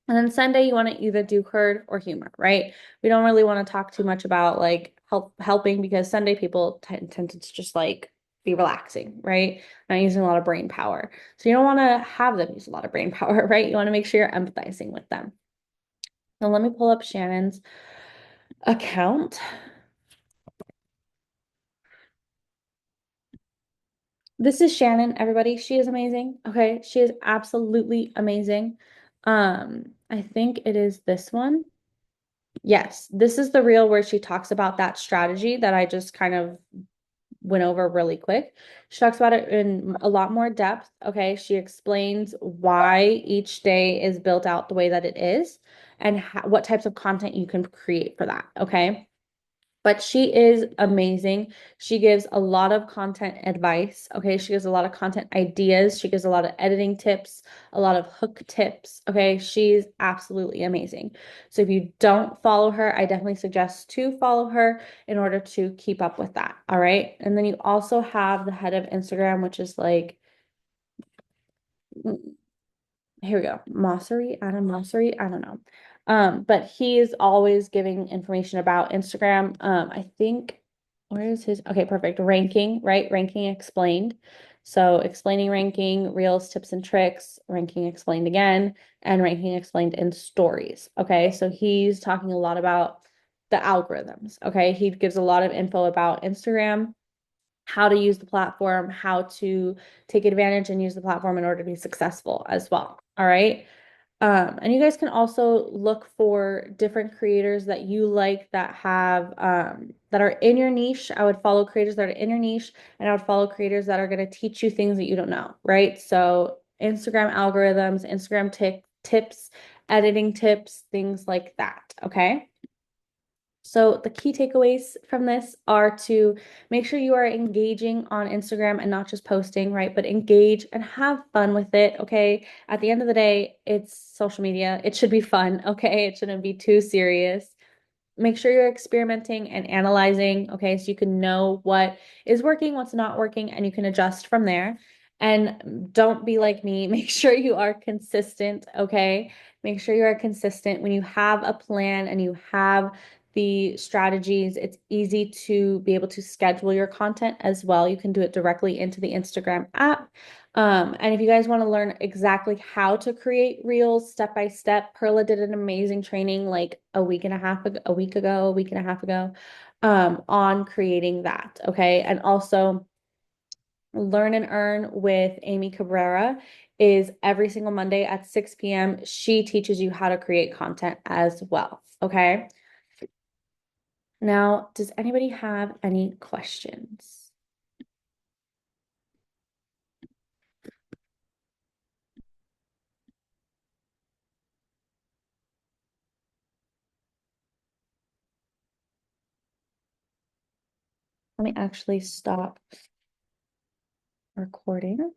And then Sunday, you want to either do heard or humor, right? We don't really want to talk too much about like helping, because Sunday people tend to just like be relaxing, right? Not using a lot of brain power. So you don't want to have them use a lot of brain power, right? You want to make sure you're empathizing with them. Now let me pull up Shannon's account. This is Shannon, everybody. She is amazing. Okay, she is absolutely amazing. I think it is this one. Yes, this is the reel where she talks about that strategy that I just kind of went over really quick. She talks about it in a lot more depth. Okay. She explains why each day is built out the way that it is and what types of content you can create for that. Okay. But she is amazing. She gives a lot of content advice. Okay. She gives a lot of content ideas. She gives a lot of editing tips, a lot of hook tips. Okay. She's absolutely amazing. So if you don't follow her, I definitely suggest to follow her in order to keep up with that. All right. And then you also have the head of Instagram, which is like, here we go. Adam Mosseri, I don't know. But he's always giving information about Instagram. I think where is his okay, perfect. Ranking, right? Ranking explained. So explaining ranking, reels, tips and tricks, ranking explained again, and ranking explained in stories. Okay, so he's talking a lot about the algorithms. Okay, he gives a lot of info about Instagram, how to use the platform, how to take advantage and use the platform in order to be successful as well. All right. And you guys can also look for different creators that you like that have that are in your niche. I would follow creators that are in your niche, and I would follow creators that are going to teach you things that you don't know, right? So Instagram algorithms, Instagram tips, editing tips, things like that. Okay. So the key takeaways from this are to make sure you are engaging on Instagram and not just posting, right? But engage and have fun with it, okay? At the end of the day, it's social media. It should be fun, okay? It shouldn't be too serious. Make sure you're experimenting and analyzing, okay? So you can know what is working, what's not working, and you can adjust from there. And don't be like me. Make sure you are consistent, okay? Make sure you are consistent. When you have a plan and you have the strategies, it's easy to be able to schedule your content as well. You can do it directly into the Instagram app. And if you guys want to learn exactly how to create reels step by step, Perla did an amazing training like a week and a half ago, a week and a half ago, on creating that. Okay. And also Learn and Earn with Amy Cabrera is every single Monday at 6 p.m. She teaches you how to create content as well. Okay. Now, does anybody have any questions? Let me actually stop recording.